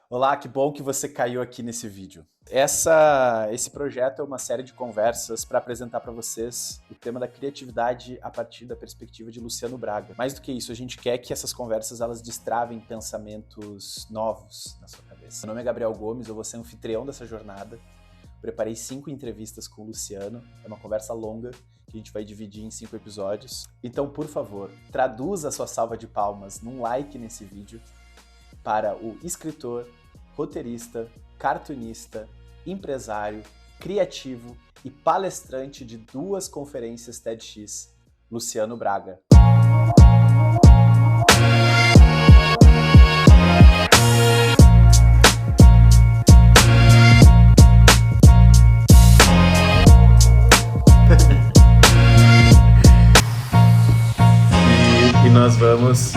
Olá, que bom que você caiu aqui nesse vídeo. Esse projeto é uma série de conversas para apresentar para vocês o tema da criatividade a partir da perspectiva de Luciano Braga. Mais do que isso, a gente quer que essas conversas elas destravem pensamentos novos na sua cabeça. Meu nome é Gabriel Gomes, eu vou ser anfitrião dessa jornada. Preparei 5 entrevistas com o Luciano, é uma conversa longa que a gente vai dividir em 5 episódios. Então, por favor, traduza a sua salva de palmas num like nesse vídeo para o escritor, roteirista, cartunista, empresário, criativo e palestrante de 2 conferências TEDx, Luciano Braga. E nós vamos...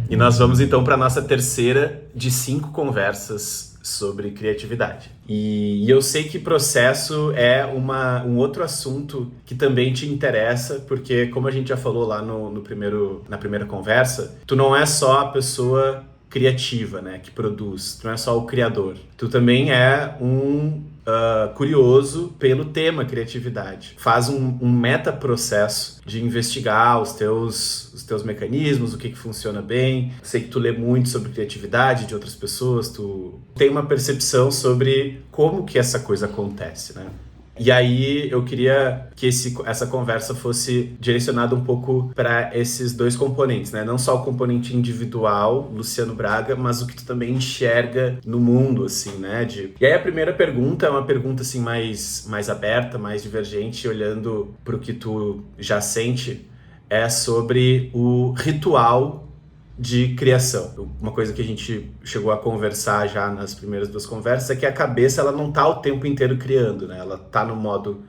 E nós vamos então para a nossa terceira de 5 conversas sobre criatividade. E eu sei que processo é um outro assunto que também te interessa, porque como a gente já falou lá na primeira conversa, tu não é só a pessoa criativa, né, que produz, tu não é só o criador. Tu também é um curioso pelo tema criatividade. Faz um meta-processo de investigar os teus mecanismos, o que funciona bem. Sei que tu lê muito sobre criatividade de outras pessoas, tu tem uma percepção sobre como que essa coisa acontece, né? E aí eu queria que essa conversa fosse direcionada um pouco para esses 2 componentes, né? Não só o componente individual, Luciano Braga, mas o que tu também enxerga no mundo, assim, né? E aí a primeira pergunta é uma pergunta assim mais aberta, mais divergente, olhando para o que tu já sente, é sobre o ritual de criação. Uma coisa que a gente chegou a conversar já nas primeiras 2 conversas é que a cabeça ela não tá o tempo inteiro criando, né? Ela tá no modo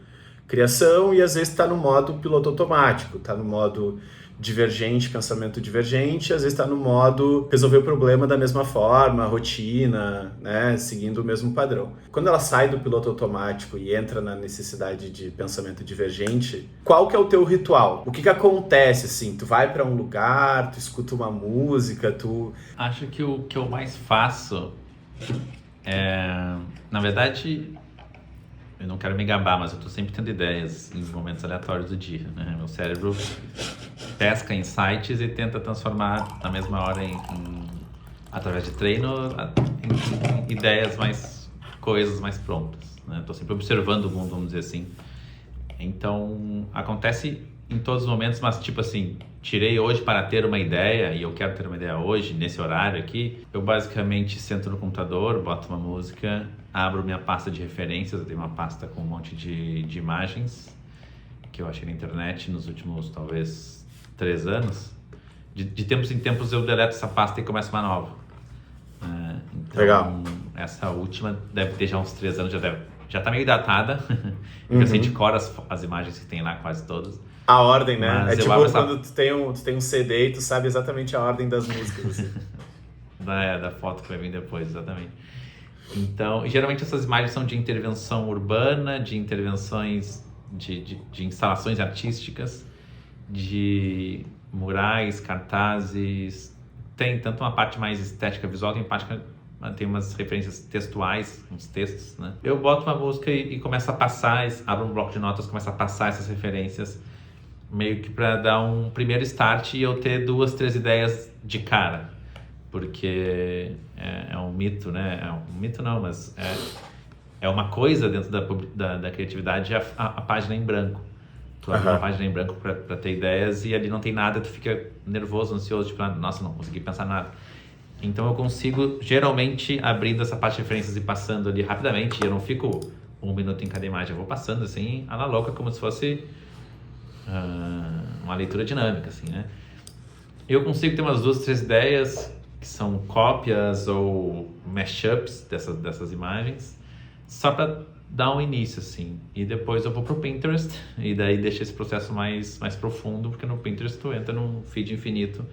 criação e às vezes tá no modo piloto automático, tá no modo divergente, pensamento divergente, às vezes tá no modo resolver o problema da mesma forma, rotina, né? Seguindo o mesmo padrão. Quando ela sai do piloto automático e entra na necessidade de pensamento divergente, qual que é o teu ritual? O que acontece, assim? Tu vai para um lugar, tu escuta uma música, tu... Acho que o que eu mais faço na verdade, eu não quero me gabar, mas eu tô sempre tendo ideias em momentos aleatórios do dia, né? Meu cérebro pesca insights e tenta transformar na mesma hora através de treino, em ideias coisas mais prontas, né? Tô sempre observando o mundo, vamos dizer assim. Então, acontece em todos os momentos, mas tipo assim, tirei hoje para ter uma ideia e eu quero ter uma ideia hoje, nesse horário aqui, eu basicamente sento no computador, boto uma música, abro minha pasta de referências, eu tenho uma pasta com um monte de imagens que eu achei na internet nos últimos, talvez, 3 anos. De tempos em tempos eu deleto essa pasta e começo uma nova. Então, Legal. Essa última deve ter já uns 3 anos, já tá meio datada, porque eu sei de cor as imagens que tem lá, quase todas. A ordem, né? Mas é tipo quando tu tem um CD e tu sabe exatamente a ordem das músicas. Assim. da foto que vai vir depois, exatamente. Então, geralmente essas imagens são de intervenção urbana, de intervenções de instalações artísticas, de murais, cartazes. Tem tanto uma parte mais estética visual, tem umas referências textuais, uns textos, né? Eu boto uma música e começo a passar, abro um bloco de notas, começo a passar essas referências, meio que para dar um primeiro start e eu ter 2, 3 ideias de cara, porque é um mito, né? É um mito não, mas é uma coisa dentro da criatividade, a página em branco. Tu abre uma página em branco para ter ideias e ali não tem nada, tu fica nervoso, ansioso, tipo, nossa, não consegui pensar nada. Então eu consigo, geralmente, abrindo essa parte de referências e passando ali rapidamente, eu não fico 1 minuto em cada imagem, eu vou passando assim, à la louca, como se fosse uma leitura dinâmica, assim, né? Eu consigo ter umas 2, 3 ideias que são cópias ou mashups dessas imagens, só para dar um início, assim. E depois eu vou pro Pinterest e daí deixa esse processo mais profundo, porque no Pinterest tu entra num feed infinito,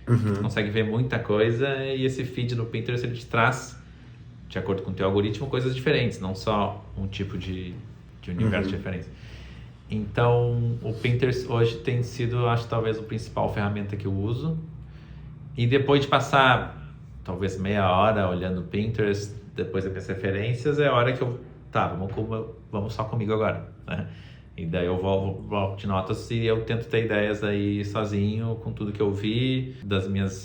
tu consegue ver muita coisa e esse feed no Pinterest ele te traz, de acordo com o teu algoritmo, coisas diferentes, não só um tipo de universo de referência. Então, o Pinterest hoje tem sido, acho, talvez a principal ferramenta que eu uso. E depois de passar talvez meia hora olhando o Pinterest, depois das minhas referências, é a hora que vamos só comigo agora, né? E daí eu volto pro bloco de notas e eu tento ter ideias aí sozinho, com tudo que eu vi,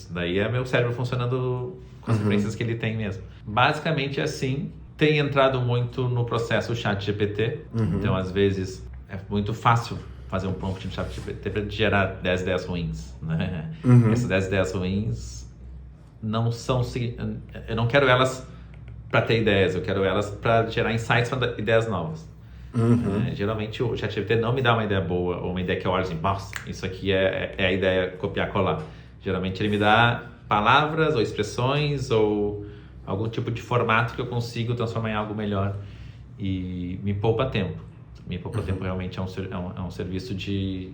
daí é meu cérebro funcionando com as referências que ele tem mesmo. Basicamente é assim. Tem entrado muito no processo o ChatGPT, então às vezes é muito fácil fazer um prompt no ChatGPT para gerar 10 ideias ruins, né? Essas 10 ideias ruins não são... Eu não quero elas para ter ideias, eu quero elas para gerar insights para ideias novas. Geralmente o ChatGPT não me dá uma ideia boa, ou uma ideia que eu olho assim, nossa, isso aqui é a ideia copiar colar. Geralmente ele me dá palavras ou expressões ou algum tipo de formato que eu consigo transformar em algo melhor e me poupa tempo. Me poupa tempo realmente é um serviço de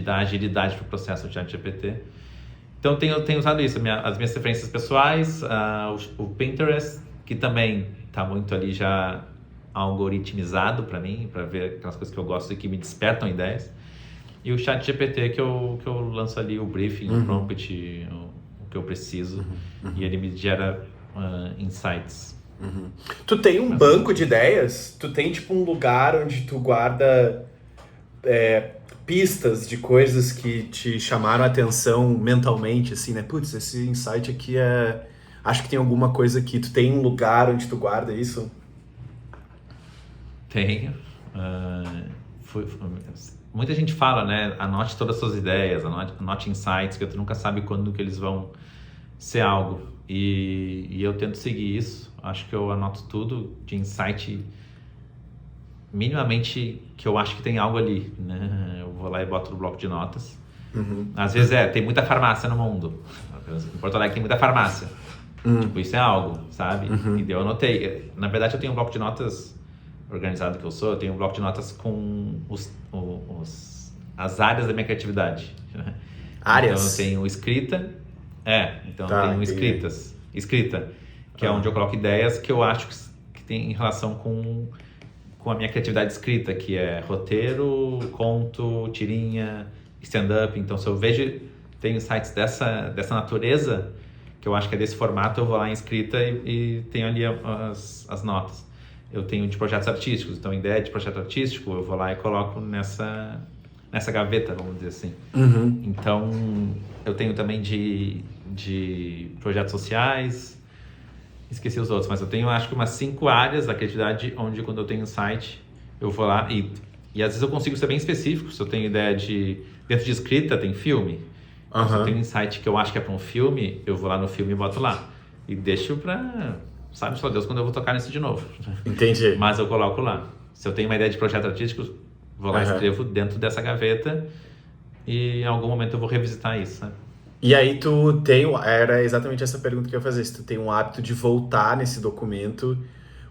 dar agilidade para o processo do ChatGPT. Então tenho usado isso, as minhas referências pessoais, o Pinterest, que também está muito ali já algoritmizado para mim, para ver aquelas coisas que eu gosto e que me despertam ideias. E o ChatGPT que eu lanço ali o briefing, o prompt, o que eu preciso, e ele me gera insights. Tu tem um banco de ideias? Tu tem tipo um lugar onde tu guarda pistas de coisas que te chamaram a atenção mentalmente, assim, né? Putz, esse insight aqui acho que tem alguma coisa aqui. Tu tem um lugar onde tu guarda isso? Tenho. Muita gente fala, né? Anote todas as suas ideias, anote insights, que tu nunca sabe quando que eles vão ser algo. E eu tento seguir isso. Acho que eu anoto tudo de insight minimamente que eu acho que tem algo ali, né? Eu vou lá e boto no bloco de notas. Às vezes tem muita farmácia no mundo. Em Porto Alegre tem muita farmácia. Tipo, isso é algo, sabe? E daí eu anotei. Na verdade, eu tenho um bloco de notas organizado que eu sou. Eu tenho um bloco de notas com as áreas da minha criatividade. Áreas? Então eu tenho escrita. Então eu tenho escrita, que é onde eu coloco ideias que eu acho que tem em relação com a minha criatividade escrita, que é roteiro, conto, tirinha, stand-up. Então, se eu tenho sites dessa natureza, que eu acho que é desse formato, eu vou lá em escrita e tenho ali as notas. Eu tenho de projetos artísticos, então ideia de projeto artístico, eu vou lá e coloco nessa gaveta, vamos dizer assim. Então, eu tenho também de projetos sociais, esqueci os outros, mas eu tenho acho que umas 5 áreas da criatividade onde quando eu tenho um site, eu vou lá e às vezes eu consigo ser bem específico. Se eu tenho ideia dentro de escrita, tem filme. Se eu tenho um insight que eu acho que é para um filme, eu vou lá no filme e boto lá. E deixo para, sabe só Deus, quando eu vou tocar nisso de novo. Entendi. Mas eu coloco lá. Se eu tenho uma ideia de projeto artístico, vou lá e escrevo dentro dessa gaveta e em algum momento eu vou revisitar isso, sabe? E aí era exatamente essa pergunta que eu ia fazer, se tu tem um hábito de voltar nesse documento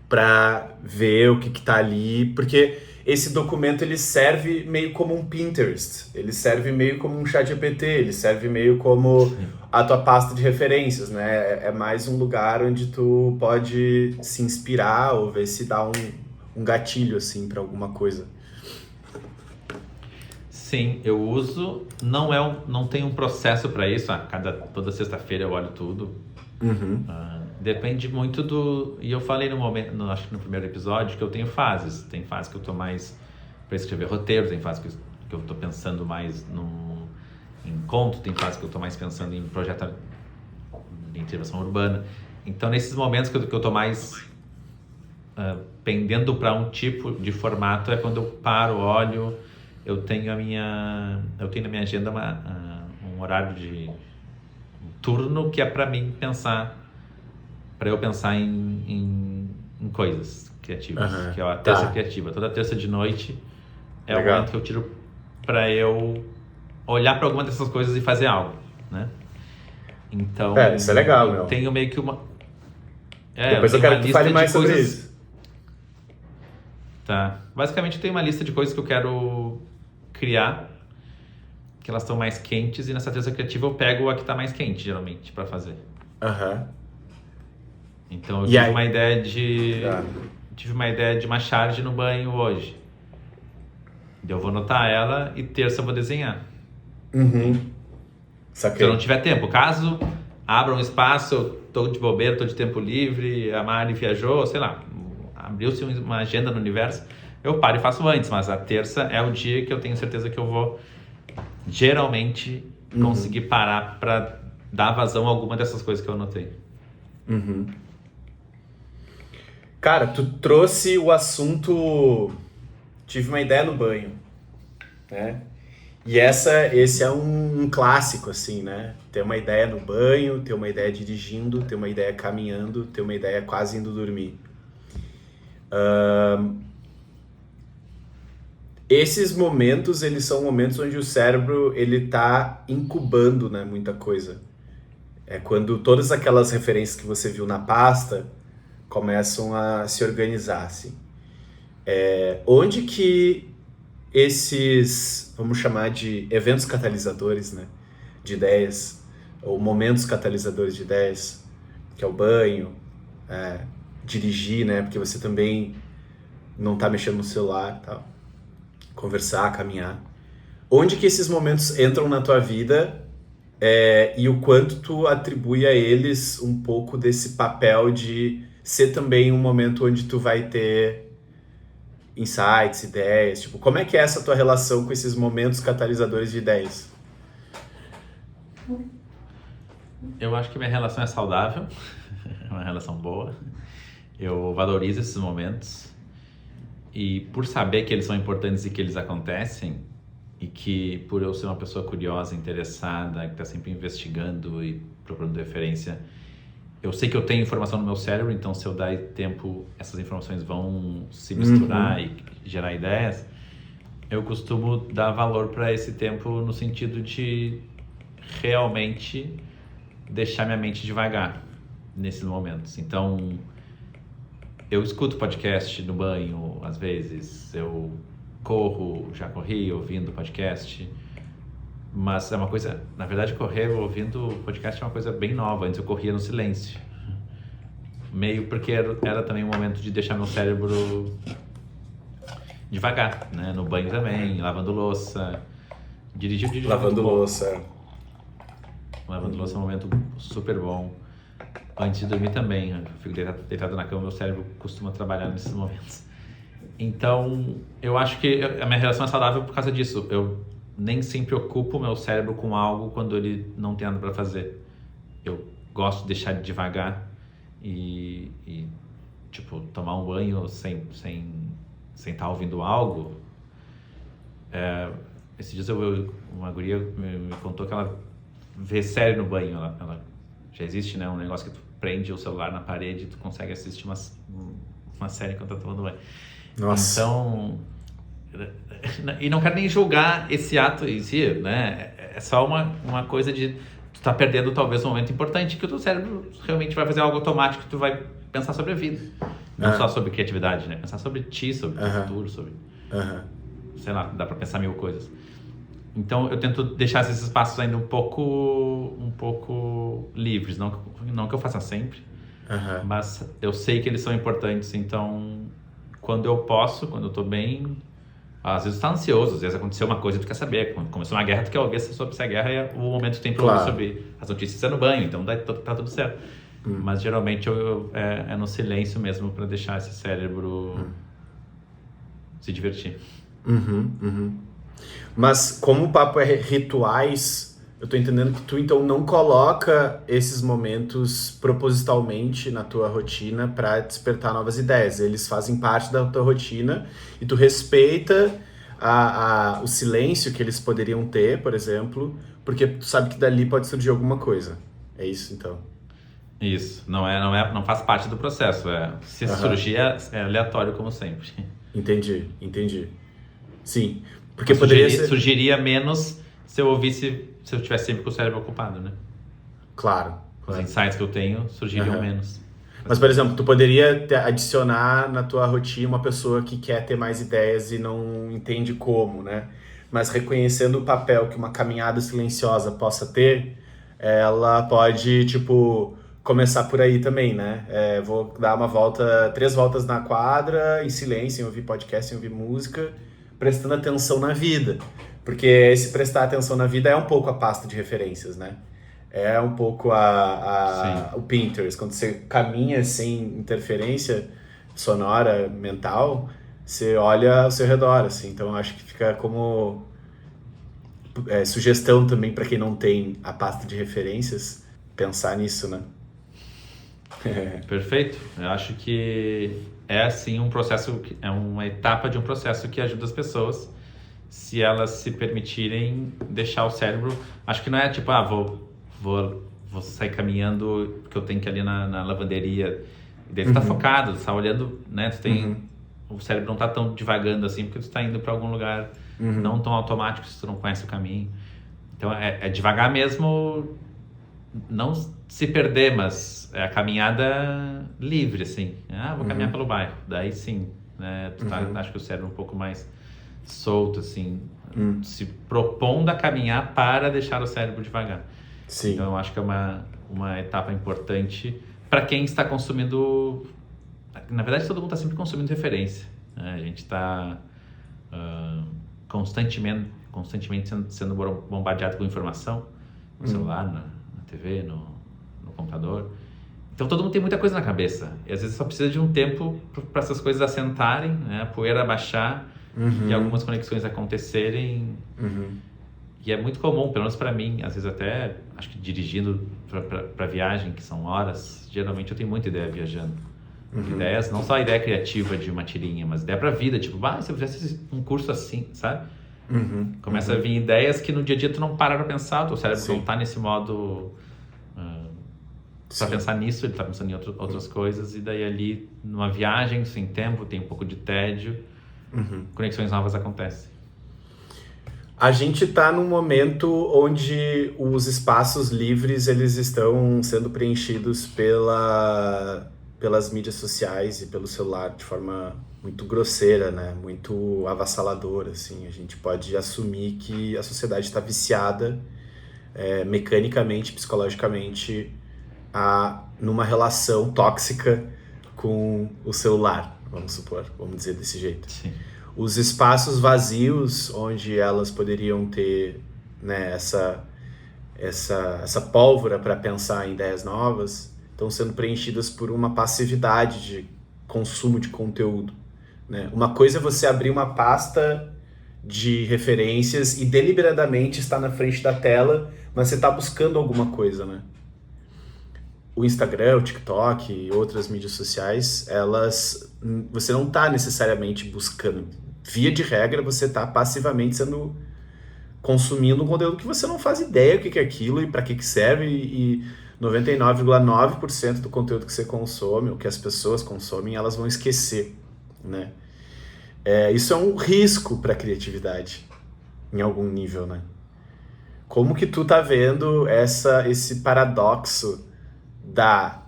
pra ver o que tá ali, porque esse documento ele serve meio como um Pinterest, ele serve meio como um ChatGPT, ele serve meio como a tua pasta de referências, né? É mais um lugar onde tu pode se inspirar ou ver se dá um gatilho, assim, pra alguma coisa. Sim, eu uso, não tem um processo para isso, toda sexta-feira eu olho tudo. Depende muito e eu falei acho que no primeiro episódio, que eu tenho fases. Tem fases que eu tô mais para escrever roteiro, tem fases que eu tô pensando mais em conto, tem fases que eu tô mais pensando em projeto de intervenção urbana. Então, nesses momentos que eu tô mais pendendo para um tipo de formato, é quando eu paro, olho. Eu tenho na minha agenda um horário de turno que é para mim pensar, para eu pensar em coisas criativas, que é a terça criativa. Toda terça de noite é o momento que eu tiro para eu olhar para alguma dessas coisas e fazer algo, né? Então, isso é legal, meu. Tenho meio que Depois eu quero que tu fale mais sobre isso. Tá. Basicamente, eu tenho uma lista de coisas que eu quero criar, que elas estão mais quentes, e nessa terça criativa eu pego a que está mais quente, geralmente, para fazer. Então, eu tive uma ideia de uma charge no banho hoje. Eu vou anotar ela e terça eu vou desenhar. Saquei. Se eu não tiver tempo. Caso abra um espaço, eu tô de bobeira, tô de tempo livre, a Mari viajou, sei lá, abriu-se uma agenda no universo, eu paro e faço antes, mas a terça é o dia que eu tenho certeza que eu vou geralmente conseguir parar para dar vazão a alguma dessas coisas que eu anotei. Cara, tu trouxe o assunto... Tive uma ideia no banho, né? E esse é um clássico, assim, né? Ter uma ideia no banho, ter uma ideia dirigindo, ter uma ideia caminhando, ter uma ideia quase indo dormir. Esses momentos, eles são momentos onde o cérebro, ele tá incubando, né, muita coisa. É quando todas aquelas referências que você viu na pasta começam a se organizar, assim. Onde que esses, vamos chamar de eventos catalisadores, né, de ideias, ou momentos catalisadores de ideias, que é o banho, dirigir, né, porque você também não tá mexendo no celular e tal, conversar, caminhar. Onde que esses momentos entram na tua vida e o quanto tu atribui a eles um pouco desse papel de ser também um momento onde tu vai ter insights, ideias, tipo, como é que é essa tua relação com esses momentos catalisadores de ideias? Eu acho que minha relação é saudável, é uma relação boa. Eu valorizo esses momentos e por saber que eles são importantes e que eles acontecem e que por eu ser uma pessoa curiosa, interessada, que está sempre investigando e procurando referência, eu sei que eu tenho informação no meu cérebro, então se eu dar tempo, essas informações vão se misturar e gerar ideias. Eu costumo dar valor para esse tempo no sentido de realmente deixar minha mente devagar nesses momentos. Então, eu escuto podcast no banho, às vezes, eu corro, já corri ouvindo podcast, mas é uma coisa, na verdade, correr ouvindo podcast é uma coisa bem nova. Antes eu corria no silêncio, meio porque era também um momento de deixar meu cérebro devagar, né? No banho também, lavando louça, dirigir Lavando louça. Lavando louça é um momento super bom. Antes de dormir também, eu fico deitado na cama, meu cérebro costuma trabalhar nesses momentos. Então, eu acho que a minha relação é saudável por causa disso. Eu nem sempre ocupo meu cérebro com algo quando ele não tem nada para fazer. Eu gosto de deixar ele devagar e tipo, tomar um banho sem estar ouvindo algo. Esses dias uma guria me contou que ela vê série no banho. Ela já existe, né, um negócio que tu prende o celular na parede e tu consegue assistir uma série enquanto tá tomando banho. Nossa. Então, e não quero nem julgar esse ato em si, né? É só uma coisa de tu tá perdendo talvez um momento importante que o teu cérebro realmente vai fazer algo automático, que tu vai pensar sobre a vida. Não só sobre criatividade, né? Pensar sobre ti, sobre o futuro, sobre... Sei lá, dá pra pensar mil coisas. Então, eu tento deixar esses espaços ainda um pouco livres. Não que eu faça sempre, mas eu sei que eles são importantes. Então, quando eu posso, quando eu tô bem... Às vezes tu tá ansioso, às vezes aconteceu uma coisa e tu quer saber. Quando começou uma guerra, tu quer ouvir sobre essa guerra e é o momento que tu tem pra ouvir sobre as notícias no banho. Então, tá tudo certo. Mas, geralmente, é no silêncio mesmo pra deixar esse cérebro se divertir. Mas como o papo é rituais, eu tô entendendo que tu então não coloca esses momentos propositalmente na tua rotina para despertar novas ideias. Eles fazem parte da tua rotina e tu respeita o silêncio que eles poderiam ter, por exemplo, porque tu sabe que dali pode surgir alguma coisa. É isso, então? Isso. Não faz parte do processo. Se surgir, é aleatório, como sempre. Entendi. Sim. Porque surgiria menos se eu tivesse sempre com o cérebro ocupado, né? Claro. Os insights que eu tenho surgiriam menos. Mas, por exemplo, tu poderia adicionar na tua rotina uma pessoa que quer ter mais ideias e não entende como, né? Mas reconhecendo o papel que uma caminhada silenciosa possa ter, ela pode, tipo, começar por aí também, né? Vou dar 3 voltas na quadra, em silêncio, sem ouvir podcast, sem ouvir música, prestando atenção na vida. Porque esse prestar atenção na vida é um pouco a pasta de referências, né? É um pouco o Pinterest. Quando você caminha sem interferência sonora, mental, você olha ao seu redor, assim. Então, eu acho que fica como sugestão também para quem não tem a pasta de referências, pensar nisso, né? Perfeito. Eu acho que é assim um processo, é uma etapa de um processo que ajuda as pessoas, se elas se permitirem deixar o cérebro. Acho que não é tipo, vou sair caminhando porque eu tenho que ir ali na lavanderia. E daí tu tá focado, tu tá olhando, né? Tu tem, o cérebro não tá tão divagando assim, porque tu tá indo para algum lugar não tão automático se tu não conhece o caminho. Então é devagar mesmo, não se perder, mas é a caminhada livre, assim. Vou caminhar pelo bairro. Daí sim, né? Tu tá, acho que o cérebro um pouco mais solto, assim, se propondo a caminhar para deixar o cérebro devagar. Sim. Então eu acho que é uma etapa importante para quem está consumindo. Na verdade, todo mundo está sempre consumindo referência, né? A gente está constantemente sendo bombardeado com informação no celular, na TV, no computador. Então todo mundo tem muita coisa na cabeça e às vezes só precisa de um tempo para essas coisas assentarem, né? A poeira baixar e algumas conexões acontecerem. E é muito comum, pelo menos para mim, às vezes até acho que dirigindo para viagem, que são horas, geralmente eu tenho muita ideia viajando. Ideias, não só a ideia criativa de uma tirinha, mas ideia para a vida, tipo, se eu fizesse um curso assim, sabe? Começa a vir ideias que no dia a dia tu não para pra pensar, o teu cérebro não tá nesse modo pra pensar nisso, ele tá pensando em outras coisas, e daí ali, numa viagem, sem tempo, tem um pouco de tédio, conexões novas acontecem. A gente está num momento onde os espaços livres eles estão sendo preenchidos pelas mídias sociais e pelo celular de forma muito grosseira, né? Muito avassaladora, assim. A gente pode assumir que a sociedade está viciada mecanicamente, psicologicamente, numa relação tóxica com o celular, vamos dizer desse jeito. Sim. Os espaços vazios onde elas poderiam ter, né, essa pólvora para pensar em ideias novas estão sendo preenchidas por uma passividade de consumo de conteúdo, né? Uma coisa é você abrir uma pasta de referências e deliberadamente estar na frente da tela, mas você está buscando alguma coisa, né? O Instagram, o TikTok e outras mídias sociais, você não está necessariamente buscando. Via de regra, você está passivamente consumindo um conteúdo que você não faz ideia o que é aquilo e para que serve, e 99,9% do conteúdo que você consome, ou que as pessoas consomem, elas vão esquecer, né? Isso é um risco para a criatividade, em algum nível, né? Como que tu tá vendo esse paradoxo da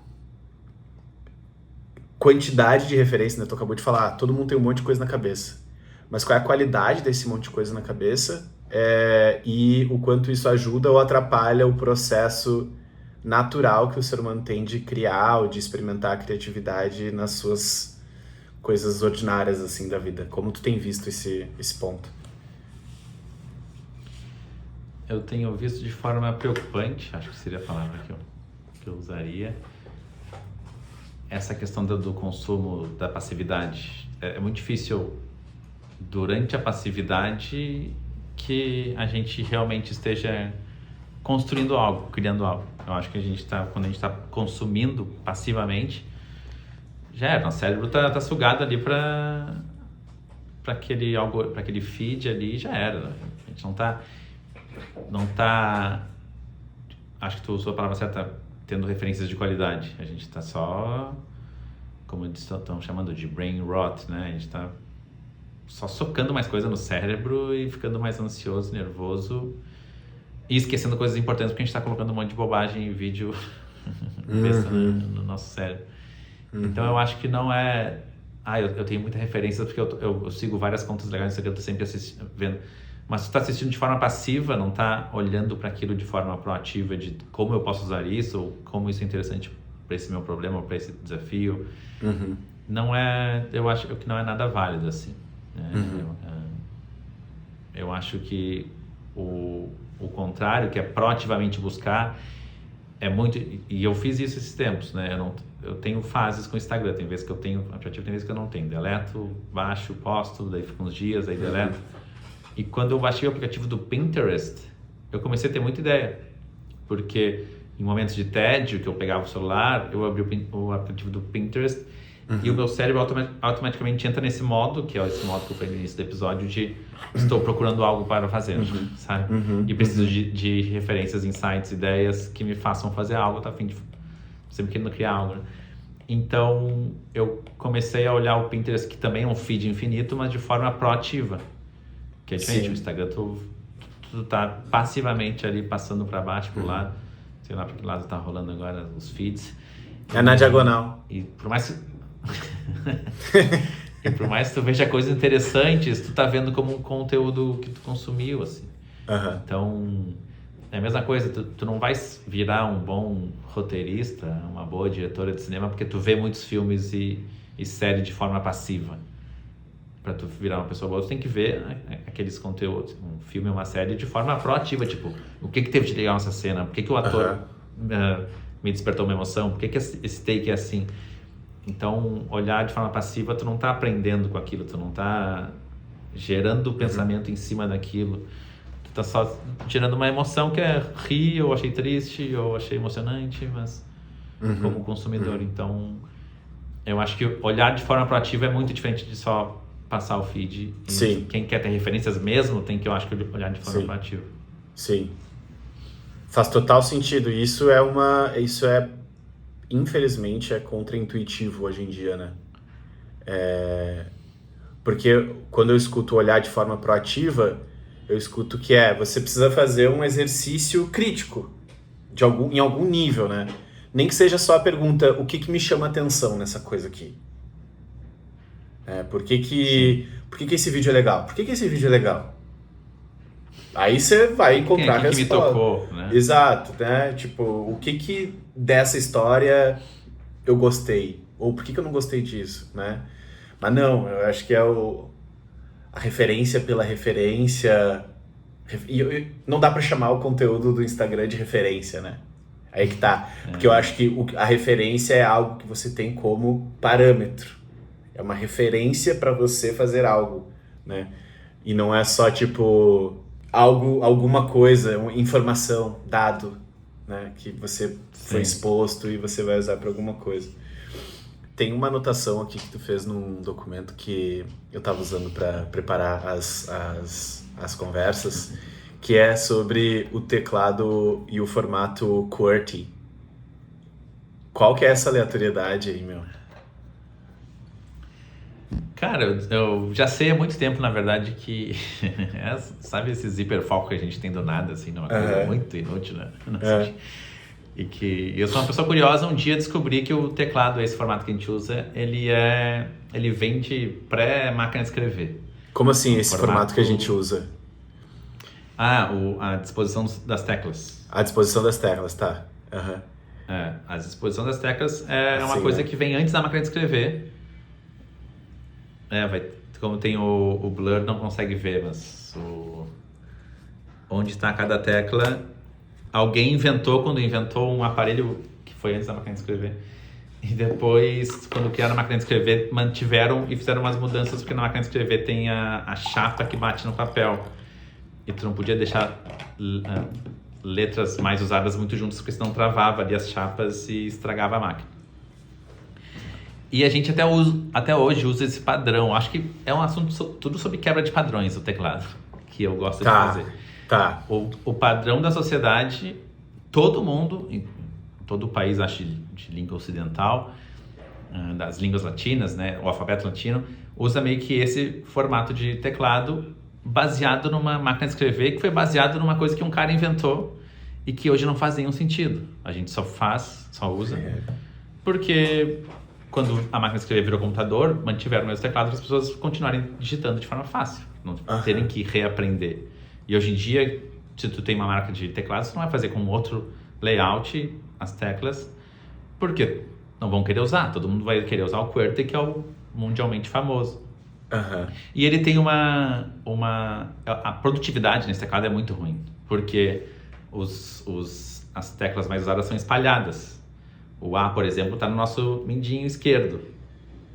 quantidade de referência, né? Tu acabou de falar, todo mundo tem um monte de coisa na cabeça. Mas qual é a qualidade desse monte de coisa na cabeça e o quanto isso ajuda ou atrapalha o processo natural que o ser humano tem de criar ou de experimentar a criatividade nas suas coisas ordinárias, assim, da vida. Como tu tem visto esse ponto? Eu tenho visto de forma preocupante, acho que seria a palavra que eu usaria, essa questão do consumo, da passividade. É muito difícil, durante a passividade, que a gente realmente esteja construindo algo, criando algo. Eu acho que quando a gente está consumindo passivamente, já era, nosso cérebro tá sugado ali para aquele feed ali, já era. A gente não tá, acho que tu usou a palavra certa, tendo referências de qualidade. A gente está só, como eles estão chamando de brain rot, né? A gente está só socando mais coisa no cérebro e ficando mais ansioso, nervoso e esquecendo coisas importantes porque a gente está colocando um monte de bobagem em vídeo no nosso cérebro. Então eu acho que não é... eu tenho muita referência porque eu sigo várias contas legais no Instagram, eu tô sempre vendo. Mas tu está assistindo de forma passiva, não está olhando para aquilo de forma proativa, de como eu posso usar isso, ou como isso é interessante para esse meu problema, ou para esse desafio. Não é... Eu acho que não é nada válido, assim. Eu acho que o contrário, que é proativamente buscar, é muito... E eu fiz isso esses tempos, né? Eu tenho fases com o Instagram. Tem vezes que eu tenho aplicativo, tem vezes que eu não tenho. Deleto, baixo, posto, daí fica uns dias, aí deleto. E quando eu baixei o aplicativo do Pinterest, eu comecei a ter muita ideia. Porque em momentos de tédio, que eu pegava o celular, eu abri o aplicativo do Pinterest e o meu cérebro automaticamente entra nesse modo, que é esse modo que eu falei no início do episódio, de estou procurando algo para fazer, sabe? E preciso de referências, insights, ideias que me façam fazer algo, tá? Sempre querendo criar algo, né? Então, eu comecei a olhar o Pinterest, que também é um feed infinito, mas de forma proativa. Que é diferente. O Instagram, tu tá passivamente ali, passando para baixo, pro lado. Sei lá para que lado tá rolando agora os feeds. É na diagonal. E por mais e por mais que tu veja coisas interessantes, tu tá vendo como um conteúdo que tu consumiu, assim. Então, é a mesma coisa, tu não vai virar um bom roteirista, uma boa diretora de cinema, porque tu vê muitos filmes e séries de forma passiva. Para tu virar uma pessoa boa, tu tem que ver, né, aqueles conteúdos, um filme, uma série, de forma proativa, tipo, o que teve de legal nessa cena, por que o ator me despertou uma emoção, por que esse take é assim. Então, olhar de forma passiva, tu não tá aprendendo com aquilo, tu não tá gerando pensamento em cima daquilo, tu tá só gerando uma emoção que é rir, ou achei triste, ou achei emocionante, mas como consumidor. Então, eu acho que olhar de forma proativa é muito diferente de só passar o feed. Sim. Quem quer ter referências mesmo tem que, eu acho, que olhar de forma proativa. Sim. Faz total sentido. Isso é infelizmente é contraintuitivo hoje em dia, né? Porque quando eu escuto olhar de forma proativa, eu escuto que você precisa fazer um exercício crítico em algum nível, né? Nem que seja só a pergunta, o que me chama atenção nessa coisa aqui? Por que esse vídeo é legal? Por que esse vídeo é legal? Aí você vai encontrar a resposta. Que me tocou, né? Exato, né? Tipo, o que dessa história eu gostei? Ou por que eu não gostei disso, né? Mas não, eu acho que é a referência pela referência. E não dá pra chamar o conteúdo do Instagram de referência, né? Aí que tá. Porque eu acho que a referência é algo que você tem como parâmetro. É uma referência para você fazer algo, né? E não é só, tipo, alguma coisa, uma informação, dado, né? Que você foi exposto e você vai usar para alguma coisa. Tem uma anotação aqui que tu fez num documento que eu tava usando para preparar as conversas, que é sobre o teclado e o formato QWERTY. Qual que é essa aleatoriedade aí, meu? Cara, eu já sei há muito tempo, na verdade, que... sabe esses hiperfoco que a gente tem do nada, assim, numa coisa muito inútil, né? E que eu sou uma pessoa curiosa, um dia descobri que o teclado, esse formato que a gente usa, ele vem de pré-máquina de escrever. Como assim, esse formato que a gente usa? A disposição das teclas. A disposição das teclas, tá. A disposição das teclas é uma coisa que vem antes da máquina de escrever. Como tem o Blur, não consegue ver, mas onde está cada tecla, alguém inventou, quando inventou um aparelho que foi antes da máquina de escrever. E depois, quando criaram a máquina de escrever, mantiveram e fizeram umas mudanças, porque na máquina de escrever tem a chapa que bate no papel. E tu não podia deixar letras mais usadas muito juntas, porque senão travava ali as chapas e estragava a máquina. E a gente até hoje usa esse padrão. Acho que é um assunto tudo sobre quebra de padrões, o teclado, que eu gosto de fazer. Tá. O padrão da sociedade, todo mundo, em todo o país, acho, de língua ocidental, das línguas latinas, né, o alfabeto latino, usa meio que esse formato de teclado baseado numa máquina de escrever, que foi baseado numa coisa que um cara inventou e que hoje não faz nenhum sentido. A gente só usa, porque quando a máquina de escrever virou computador, mantiveram o mesmo teclado para as pessoas continuarem digitando de forma fácil, não terem que reaprender. E hoje em dia, se tu tem uma marca de teclados, tu não vai fazer com outro layout as teclas, porque não vão querer usar. Todo mundo vai querer usar o QWERTY, que é o mundialmente famoso. E ele tem a produtividade nesse teclado é muito ruim, porque os as teclas mais usadas são espalhadas. O A, por exemplo, está no nosso mindinho esquerdo.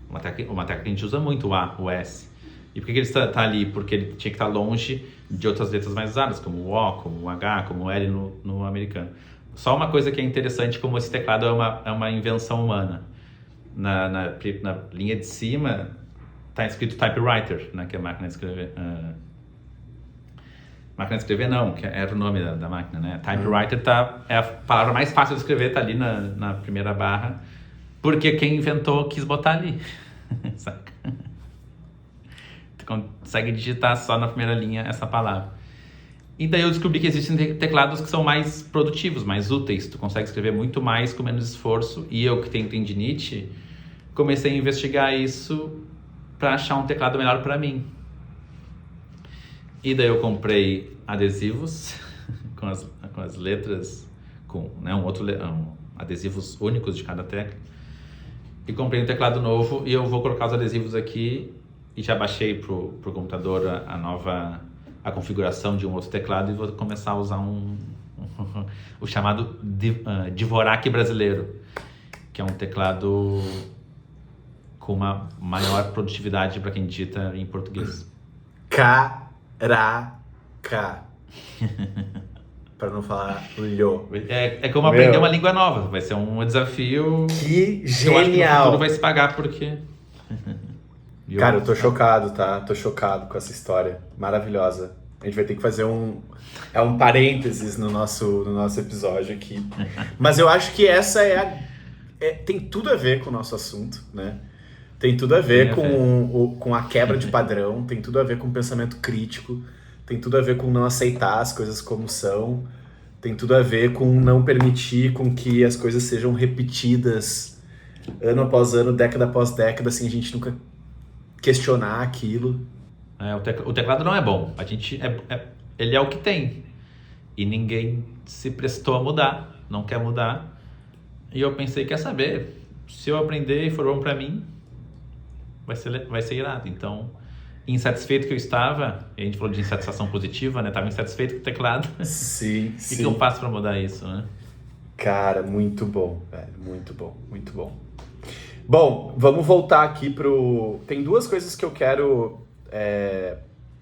Uma tecla que a gente usa muito, o A, o S. E por que ele está ali? Porque ele tinha que estar longe de outras letras mais usadas, como o O, como o H, como o L no americano. Só uma coisa que é interessante, como esse teclado é uma invenção humana. Na linha de cima está escrito typewriter, né, que é a máquina de escrever. Máquina de escrever não, que era o nome da máquina, né? Typewriter é a palavra mais fácil de escrever, tá ali na primeira barra, porque quem inventou quis botar ali. Saca? Tu consegue digitar só na primeira linha essa palavra. E daí eu descobri que existem teclados que são mais produtivos, mais úteis. Tu consegue escrever muito mais com menos esforço. E eu, que tenho tendinite, comecei a investigar isso para achar um teclado melhor para mim. E daí eu comprei adesivos com as letras, com, né, adesivos únicos de cada tecla. E comprei um teclado novo e eu vou colocar os adesivos aqui e já baixei pro computador a configuração de um outro teclado e vou começar a usar o chamado Dvorak brasileiro, que é um teclado com uma maior produtividade para quem digita em português. Caraca! Para não falar lho. É como aprender uma língua nova. Vai ser um desafio. Que genial! Eu acho que no futuro vai se pagar porque... Cara, eu tô chocado, tá? Tô chocado com essa história maravilhosa. A gente vai ter que fazer um parênteses no nosso episódio aqui. Mas eu acho que essa tem tudo a ver com o nosso assunto, né? Tem tudo a ver com a quebra de padrão, tem tudo a ver com o pensamento crítico, tem tudo a ver com não aceitar as coisas como são, tem tudo a ver com não permitir com que as coisas sejam repetidas ano após ano, década após década, assim, a gente nunca questionar aquilo. O teclado não é bom, ele é o que tem, e ninguém se prestou a mudar, não quer mudar, e eu pensei, quer saber, se eu aprender e for bom pra mim, vai ser irado. Então, insatisfeito que eu estava, a gente falou de insatisfação positiva, né? Estava insatisfeito com o teclado. Sim, O que eu faço para mudar isso, né? Cara, muito bom, velho. Muito bom, muito bom. Bom, vamos voltar aqui Tem duas coisas que eu quero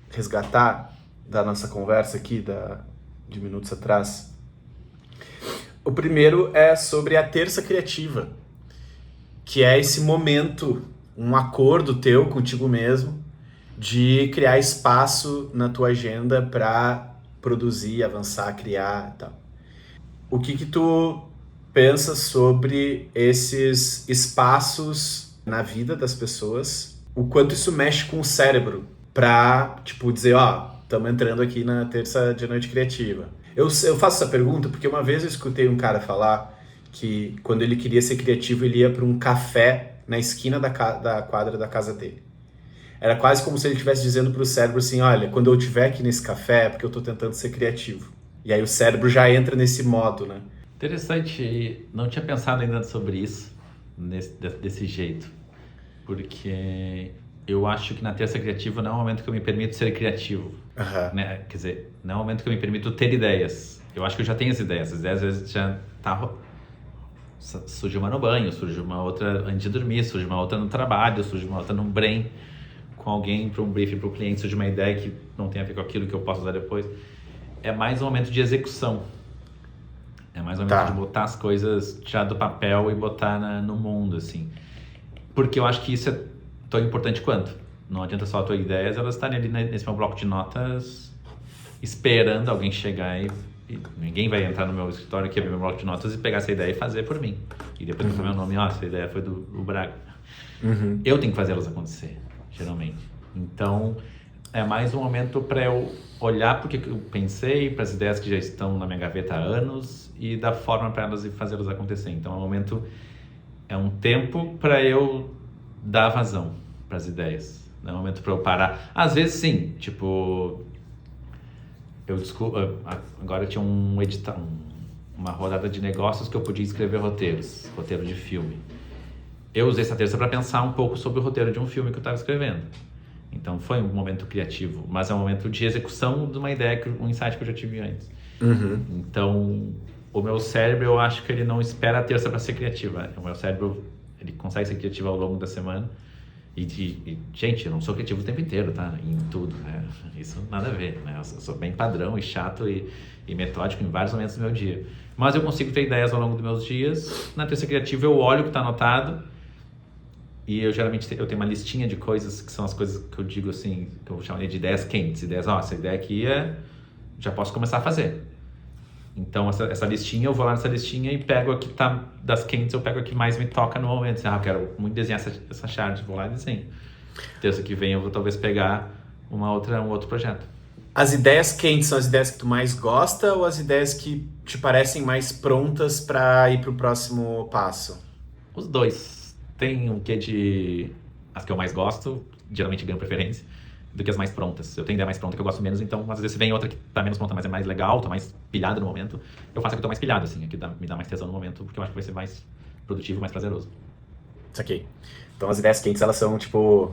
resgatar da nossa conversa aqui, de minutos atrás. O primeiro é sobre a terça criativa, que é esse momento, um acordo teu contigo mesmo, de criar espaço na tua agenda para produzir, avançar, criar e tal. O que tu pensa sobre esses espaços na vida das pessoas? O quanto isso mexe com o cérebro para, tipo, dizer, estamos entrando aqui na terça de noite criativa. Eu faço essa pergunta porque uma vez eu escutei um cara falar que quando ele queria ser criativo, ele ia para um café na esquina da quadra da casa dele. Era quase como se ele estivesse dizendo para o cérebro assim, olha, quando eu estiver aqui nesse café é porque eu estou tentando ser criativo. E aí o cérebro já entra nesse modo, né? Interessante, não tinha pensado ainda sobre isso, desse jeito. Porque eu acho que na terça criativa não é o momento que eu me permito ser criativo. Uhum. Né? Quer dizer, não é o momento que eu me permito ter ideias. Eu acho que eu já tenho as ideias às vezes já tá... Surge uma no banho, surge uma outra antes de dormir, surge uma outra no trabalho, surge uma outra num brain com alguém para um briefing para o cliente, surge uma ideia que não tem a ver com aquilo que eu posso usar depois. É mais um momento de execução. É mais um momento de botar as coisas, tirar do papel e botar no mundo, assim. Porque eu acho que isso é tão importante quanto. Não adianta só as tuas ideias, elas estarem ali nesse meu bloco de notas esperando alguém chegar e ninguém vai entrar no meu escritório aqui, abrir meu bloco de notas e pegar essa ideia e fazer por mim. E depois botar meu nome, essa ideia foi do Braga. Uhum. Eu tenho que fazer elas acontecer, geralmente. Então, é mais um momento para eu olhar porque eu pensei, para as ideias que já estão na minha gaveta há anos e dar forma para elas e fazê-las acontecer. Então, é um tempo para eu dar vazão para as ideias. Não é um momento para eu parar. Às vezes, sim, tipo... Agora eu tinha uma rodada de negócios que eu podia escrever roteiro de filme. Eu usei essa terça para pensar um pouco sobre o roteiro de um filme que eu estava escrevendo. Então foi um momento criativo, mas é um momento de execução de uma ideia, um insight que eu já tive antes. Uhum. Então o meu cérebro, eu acho que ele não espera a terça para ser criativa. O meu cérebro, ele consegue ser criativo ao longo da semana. Gente, eu não sou criativo o tempo inteiro, tá? Em tudo, né? Isso nada a ver, né? Eu sou bem padrão e chato e metódico em vários momentos do meu dia. Mas eu consigo ter ideias ao longo dos meus dias. Na terça criativa eu olho o que está anotado e eu geralmente eu tenho uma listinha de coisas que são as coisas que eu digo assim, que eu chamaria de ideias quentes. Ideias, essa ideia aqui já posso começar a fazer. Então, essa listinha, eu vou lá nessa listinha e pego a que tá das quentes, eu pego a que mais me toca no momento. Assim, eu quero muito desenhar essa charge, vou lá e desenho. Terça que vem eu vou talvez pegar um outro projeto. As ideias quentes são as ideias que tu mais gosta ou as ideias que te parecem mais prontas para ir pro próximo passo? Os dois. Tem um quê de... As que eu mais gosto, geralmente ganham preferência, do que as mais prontas. Eu tenho ideia mais pronta que eu gosto menos, então às vezes vem outra que tá menos pronta, mas é mais legal, tô mais pilhado no momento. Eu faço a que eu tô mais pilhado, assim, a que me dá mais tesão no momento, porque eu acho que vai ser mais produtivo, mais prazeroso. Saquei. Então as ideias quentes, elas são tipo...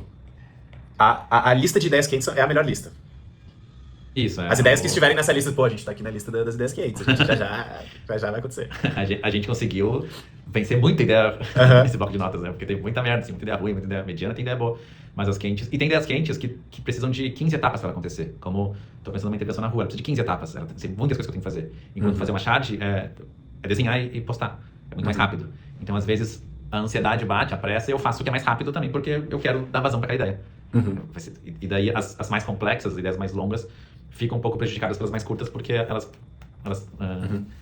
A lista de ideias quentes é a melhor lista. Isso, As ideias que estiverem nessa lista, pô, a gente tá aqui na lista das ideias quentes, a gente já vai acontecer. A gente conseguiu vencer muita ideia nesse bloco de notas, né? Porque tem muita merda, assim, muita ideia ruim, muita ideia mediana, tem ideia boa. Mas as quentes... E tem ideias quentes que precisam de 15 etapas para acontecer. Como, tô pensando numa intervenção na rua, ela precisa de 15 etapas. Ela tem muitas coisas que eu tenho que fazer. Enquanto fazer uma charge é desenhar e postar. É muito mais rápido. Então, às vezes, a ansiedade bate, a pressa, e eu faço o que é mais rápido também, porque eu quero dar vazão para aquela ideia. E daí, as mais complexas, as ideias mais longas, ficam um pouco prejudicadas pelas mais curtas, porque elas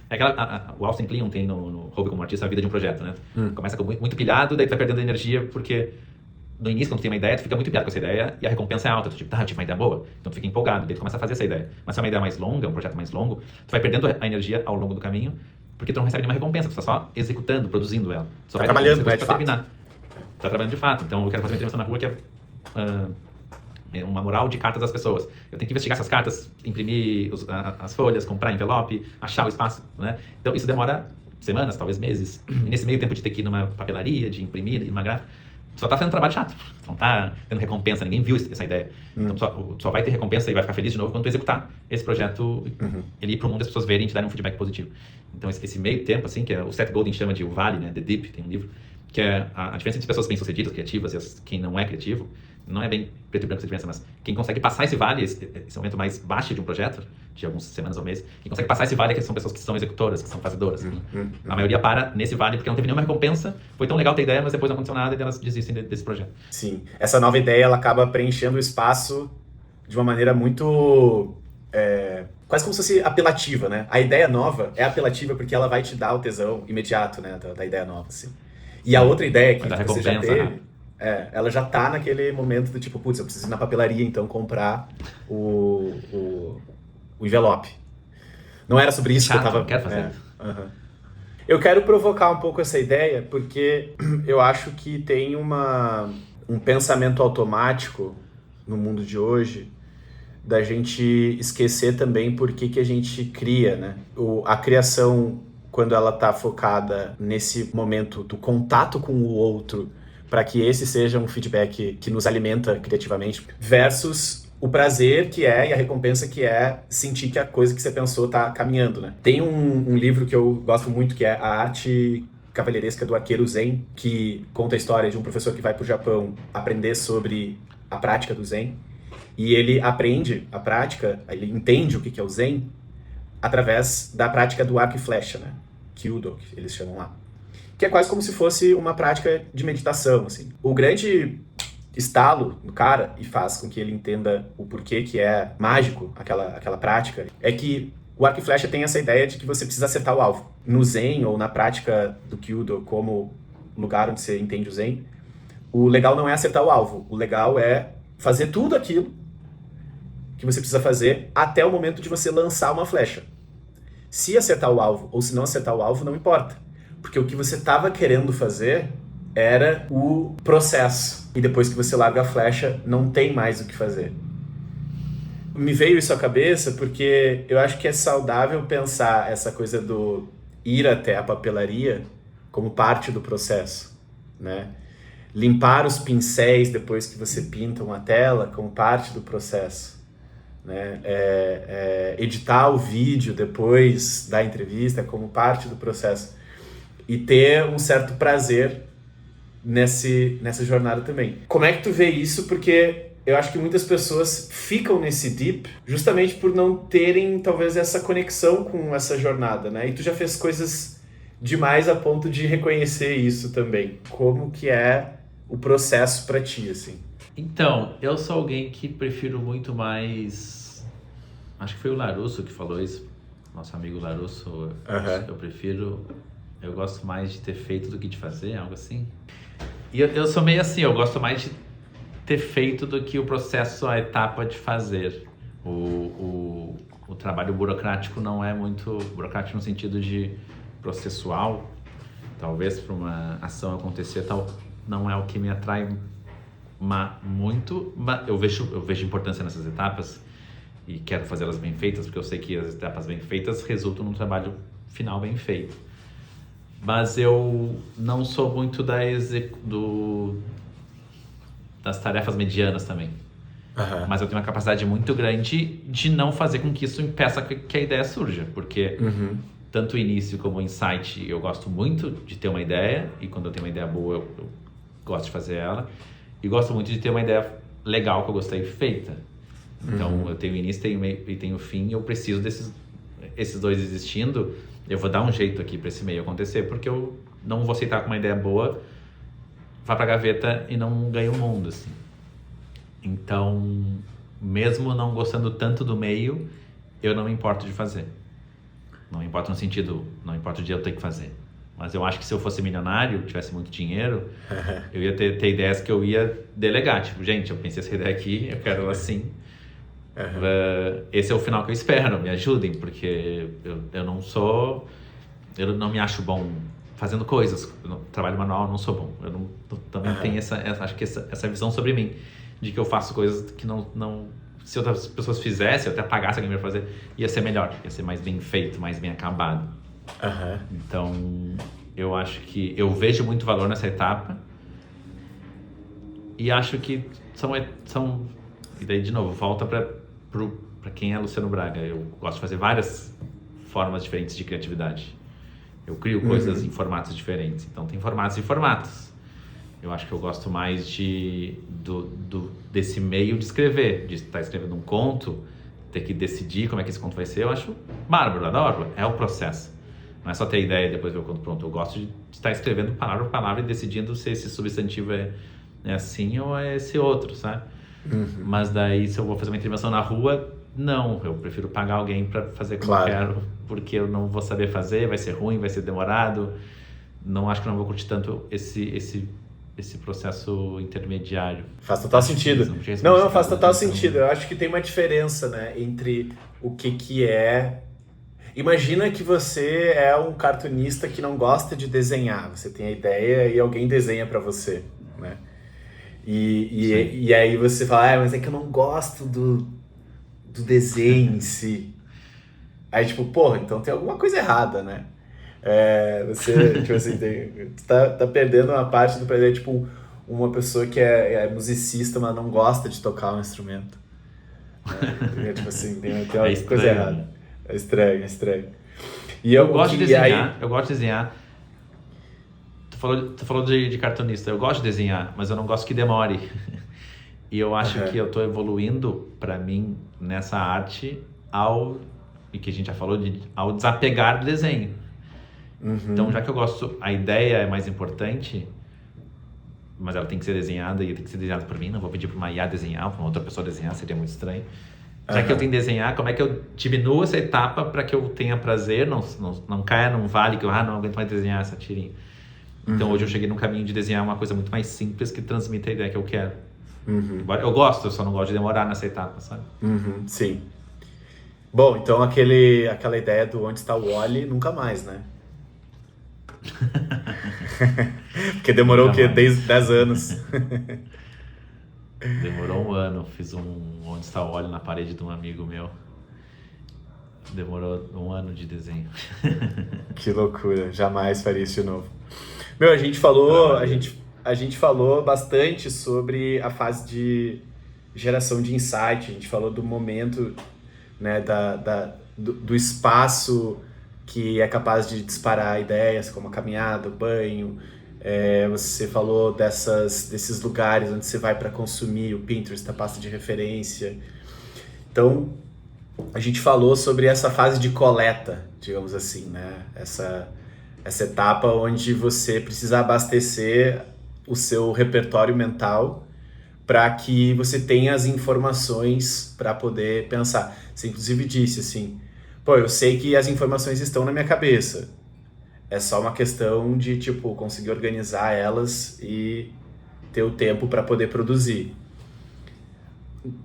é aquela, o Austin Kleon tem no Hobby como Artista a vida de um projeto, né? Começa com muito pilhado, daí tu vai perdendo energia, porque no início, quando tu tem uma ideia, tu fica muito pilhado com essa ideia e a recompensa é alta. Tu tipo, eu tive uma ideia boa, então tu fica empolgado, daí tu começa a fazer essa ideia. Mas se é uma ideia mais longa, um projeto mais longo, tu vai perdendo a energia ao longo do caminho, porque tu não recebe nenhuma recompensa, tu tá só executando, produzindo ela. Só tá trabalhando, né, de fato. Terminar. Tá trabalhando de fato. Então eu quero fazer uma intervenção na rua que é uma mural de cartas das pessoas. Eu tenho que investigar essas cartas, imprimir as folhas, comprar envelope, achar o espaço, né? Então isso demora semanas, talvez meses. E nesse meio tempo de ter que ir numa papelaria, de imprimir, ir numa gráfica, só tá fazendo trabalho chato. Não tá tendo recompensa, ninguém viu essa ideia. Então só vai ter recompensa e vai ficar feliz de novo quando tu executar esse projeto, ele ir pro mundo e as pessoas verem e te darem um feedback positivo. Então esse meio tempo, assim, que o Seth Godin chama de o vale, né? The Deep, tem um livro, que é a diferença entre pessoas bem-sucedidas, criativas, e quem não é criativo. Não é bem preto e branco essa diferença, mas quem consegue passar esse vale, esse momento mais baixo de um projeto, de algumas semanas ou meses, quem consegue passar esse vale é que são pessoas que são executoras, que são fazedoras. A maioria para nesse vale porque não teve nenhuma recompensa, foi tão legal ter ideia, mas depois não aconteceu nada e elas desistem desse projeto. Sim, essa nova ideia, ela acaba preenchendo o espaço de uma maneira muito... quase como se fosse apelativa, né? A ideia nova é apelativa porque ela vai te dar o tesão imediato, né, da ideia nova, assim. E a outra ideia que você já teve... ela já tá naquele momento do tipo, putz, eu preciso ir na papelaria, então comprar o envelope. Não era sobre isso chato, que eu tava... Não quero fazer. Eu quero provocar um pouco essa ideia, porque eu acho que tem um pensamento automático no mundo de hoje da gente esquecer também por que a gente cria, né? A criação, quando ela tá focada nesse momento do contato com o outro, para que esse seja um feedback que nos alimenta criativamente, versus o prazer que é e a recompensa que é sentir que a coisa que você pensou tá caminhando, né? Tem um livro que eu gosto muito, que é A Arte Cavalheiresca do Arqueiro Zen, que conta a história de um professor que vai pro Japão aprender sobre a prática do Zen, e ele aprende a prática, ele entende o que é o Zen, através da prática do arco e flecha, né? Kyudo, que eles chamam lá. Que é quase como se fosse uma prática de meditação, assim. O grande estalo no cara, e faz com que ele entenda o porquê que é mágico aquela prática, é que o arco e flecha tem essa ideia de que você precisa acertar o alvo. No Zen, ou na prática do Kyudo, como lugar onde você entende o Zen, o legal não é acertar o alvo, o legal é fazer tudo aquilo que você precisa fazer até o momento de você lançar uma flecha. Se acertar o alvo ou se não acertar o alvo, não importa. Porque o que você estava querendo fazer era o processo. E depois que você larga a flecha, não tem mais o que fazer. Me veio isso à cabeça porque eu acho que é saudável pensar essa coisa do ir até a papelaria como parte do processo, né? Limpar os pincéis depois que você pinta uma tela como parte do processo. né? Editar o vídeo depois da entrevista como parte do processo e ter um certo prazer nessa jornada também. Como é que tu vê isso? Porque eu acho que muitas pessoas ficam nesse deep justamente por não terem, talvez, essa conexão com essa jornada, né? E tu já fez coisas demais a ponto de reconhecer isso também. Como que é o processo pra ti, assim? Então, eu sou alguém que prefiro muito mais... Acho que foi o Larusso que falou isso. Nosso amigo Larusso. Eu gosto mais de ter feito do que de fazer, algo assim. E eu sou meio assim, eu gosto mais de ter feito do que o processo, a etapa de fazer. O trabalho burocrático não é muito... Burocrático no sentido de processual. Talvez para uma ação acontecer, não é o que me atrai muito. Mas eu vejo importância nessas etapas e quero fazê-las bem feitas, porque eu sei que as etapas bem feitas resultam num trabalho final bem feito. Mas eu não sou muito das tarefas medianas também. Uhum. Mas eu tenho uma capacidade muito grande de não fazer com que isso impeça que a ideia surja. Porque tanto o início como o insight, eu gosto muito de ter uma ideia. E quando eu tenho uma ideia boa, eu gosto de fazer ela. E gosto muito de ter uma ideia legal que eu gostei feita. Então, eu tenho o início, tenho o meio e tenho o fim. E eu preciso esses dois existindo. Eu vou dar um jeito aqui para esse meio acontecer, porque eu não vou aceitar com uma ideia boa, vá pra gaveta e não ganhe o mundo, assim. Então, mesmo não gostando tanto do meio, eu não me importo de fazer. Não me importa no sentido, não importa o dia eu ter que fazer. Mas eu acho que se eu fosse milionário, tivesse muito dinheiro, eu ia ter ideias que eu ia delegar. Tipo, gente, eu pensei essa ideia aqui, eu quero ela assim. Esse é o final que eu espero, me ajudem, porque eu não me acho bom fazendo coisas, trabalho manual eu não sou bom, também tenho acho que essa visão sobre mim, de que eu faço coisas que não se outras pessoas fizessem, eu até pagasse alguém para fazer, ia ser melhor, ia ser mais bem feito, mais bem acabado. Então eu acho que eu vejo muito valor nessa etapa e acho que são e daí de novo, volta para quem é Luciano Braga. Eu gosto de fazer várias formas diferentes de criatividade. Eu crio coisas em formatos diferentes. Então tem formatos e formatos. Eu acho que eu gosto mais desse meio de escrever, de estar escrevendo um conto, ter que decidir como é que esse conto vai ser. Eu acho bárbaro, adoro. É o processo. Não é só ter ideia e depois ver o conto pronto. Eu gosto de estar escrevendo palavra por palavra e decidindo se esse substantivo é assim ou é esse outro, sabe? Mas daí, se eu vou fazer uma intervenção na rua, não. Eu prefiro pagar alguém para fazer como eu quero, porque eu não vou saber fazer, vai ser ruim, vai ser demorado. Não acho que não vou curtir tanto esse processo intermediário. Faz total sentido. Não, faz total sentido. Eu acho que tem uma diferença, né, entre o que é... Imagina que você é um cartunista que não gosta de desenhar. Você tem a ideia e alguém desenha para você, né? E aí você fala, mas é que eu não gosto do desenho em si. Aí, tipo, porra, então tem alguma coisa errada, né? Você, tipo assim, tá perdendo uma parte do prazer, tipo, uma pessoa que é musicista, mas não gosta de tocar um instrumento. Tipo assim, tem uma coisa errada. É estranho. E eu gosto de desenhar, eu gosto de desenhar. Tu falou de cartunista. Eu gosto de desenhar, mas eu não gosto que demore. E eu acho que eu tô evoluindo, para mim, nessa arte, e que a gente já falou, ao desapegar do desenho. Então, já que eu gosto, a ideia é mais importante, mas ela tem que ser desenhada e tem que ser desenhada por mim. Não vou pedir para uma IA desenhar, para uma outra pessoa desenhar, seria muito estranho. Já que eu tenho que desenhar, como é que eu diminuo essa etapa para que eu tenha prazer, não caia num vale que eu não aguento mais desenhar essa tirinha. Então hoje eu cheguei num caminho de desenhar uma coisa muito mais simples que transmita a ideia que eu quero. Eu gosto, eu só não gosto de demorar nessa etapa, sabe? Sim. Bom, então aquela ideia do onde está o Wally, nunca mais, né? Porque demorou o quê? 10 anos. Demorou um ano, fiz onde está o Wally na parede de um amigo meu. Demorou um ano de desenho. Que loucura, jamais faria isso de novo. Meu, a gente falou bastante sobre a fase geração de insight, a gente falou do momento, né, do espaço que é capaz de disparar ideias, como a caminhada, o banho. Você falou desses lugares onde você vai para consumir, o Pinterest, a pasta de referência. Então, a gente falou sobre essa fase de coleta, digamos assim, né? Essa etapa onde você precisa abastecer o seu repertório mental para que você tenha as informações para poder pensar. Você inclusive disse assim, pô, eu sei que as informações estão na minha cabeça. É só uma questão de, tipo, conseguir organizar elas e ter o tempo para poder produzir.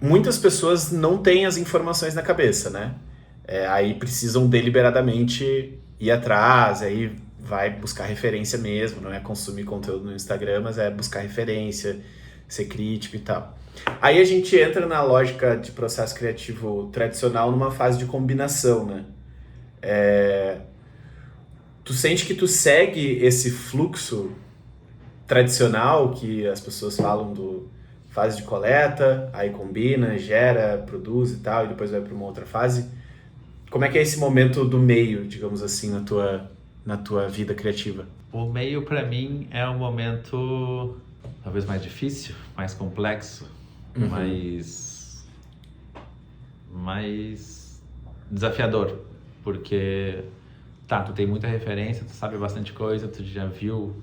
Muitas pessoas não têm as informações na cabeça, né? Aí precisam deliberadamente ir atrás, aí vai buscar referência mesmo, não é consumir conteúdo no Instagram, mas é buscar referência, ser crítico e tal. Aí a gente entra na lógica de processo criativo tradicional numa fase de combinação, né? Tu sente que tu segue esse fluxo tradicional que as pessoas falam do fase de coleta, aí combina, gera, produz e tal, e depois vai para uma outra fase. Como é que é esse momento do meio, digamos assim, na tua vida criativa? O meio, para mim, é um momento talvez mais difícil, mais complexo, mais desafiador, porque tu tem muita referência, tu sabe bastante coisa, tu já viu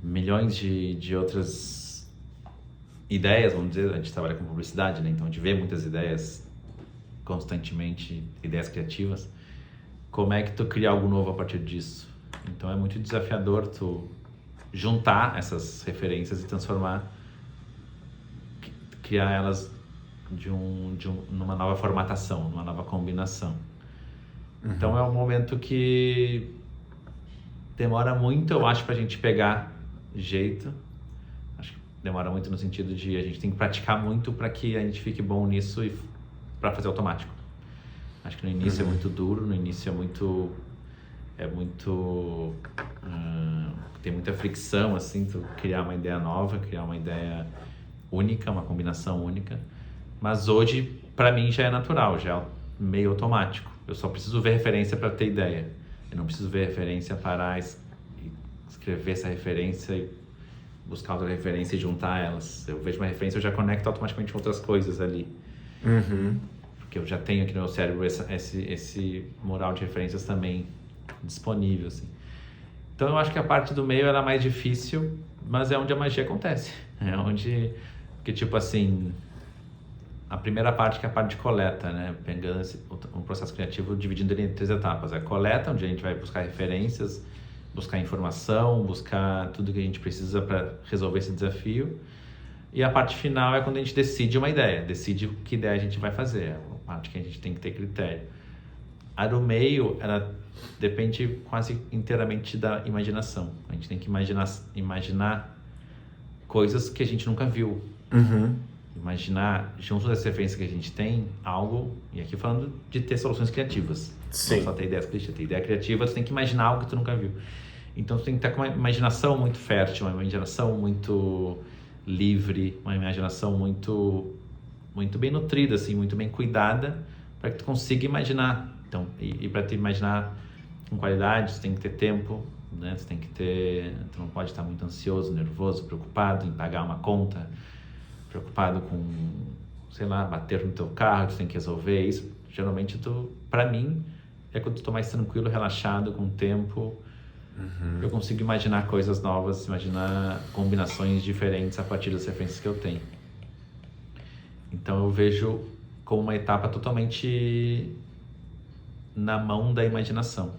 milhões de outras ideias, vamos dizer, a gente trabalha com publicidade, né? Então a gente vê muitas ideias constantemente, ideias criativas. Como é que tu cria algo novo a partir disso? Então é muito desafiador tu juntar essas referências e transformar, criar elas numa nova formatação, numa nova combinação. Então é um momento que demora muito, eu acho, pra gente pegar jeito. Acho que demora muito no sentido de a gente tem que praticar muito para que a gente fique bom nisso e para fazer automático. Acho que no início é muito duro, no início tem muita fricção, assim, tu criar uma ideia nova, criar uma ideia única, uma combinação única. Mas hoje, para mim, já é natural, já é meio automático. Eu só preciso ver referência para ter ideia. Eu não preciso ver referência, parar, escrever essa referência e buscar outra referência e juntar elas. Eu vejo uma referência, eu já conecto automaticamente com outras coisas ali. Porque eu já tenho aqui no meu cérebro esse mural de referências também disponível, assim. Então eu acho que a parte do meio era mais difícil, mas é onde a magia acontece. É onde... Porque, tipo assim... A primeira parte, que é a parte de coleta, né? Pegando um processo criativo, dividindo ele em 3 etapas. A coleta, onde a gente vai buscar referências, buscar informação, buscar tudo que a gente precisa para resolver esse desafio. E a parte final é quando a gente decide uma ideia, decide que ideia a gente vai fazer. É a parte que a gente tem que ter critério. A do meio, ela depende quase inteiramente da imaginação. A gente tem que imaginar coisas que a gente nunca viu. Imaginar, junto das referências que a gente tem, algo, e aqui falando de ter soluções criativas. Sim. Não só ter ideias criativas. Ter ideia criativa, você tem que imaginar algo que tu nunca viu. Então, tu tem que estar com uma imaginação muito fértil, uma imaginação muito livre, uma imaginação muito, muito bem nutrida, assim, muito bem cuidada, para que tu consiga imaginar. Então, e para te imaginar com qualidade, você tem que ter tempo, né? Tu não pode estar muito ansioso, nervoso, preocupado em pagar uma conta, preocupado com, sei lá, bater no teu carro, tu tem que resolver isso. Geralmente, para mim, é quando eu tô mais tranquilo, relaxado, com tempo, eu consigo imaginar coisas novas, imaginar combinações diferentes a partir das referências que eu tenho. Então, eu vejo como uma etapa totalmente na mão da imaginação.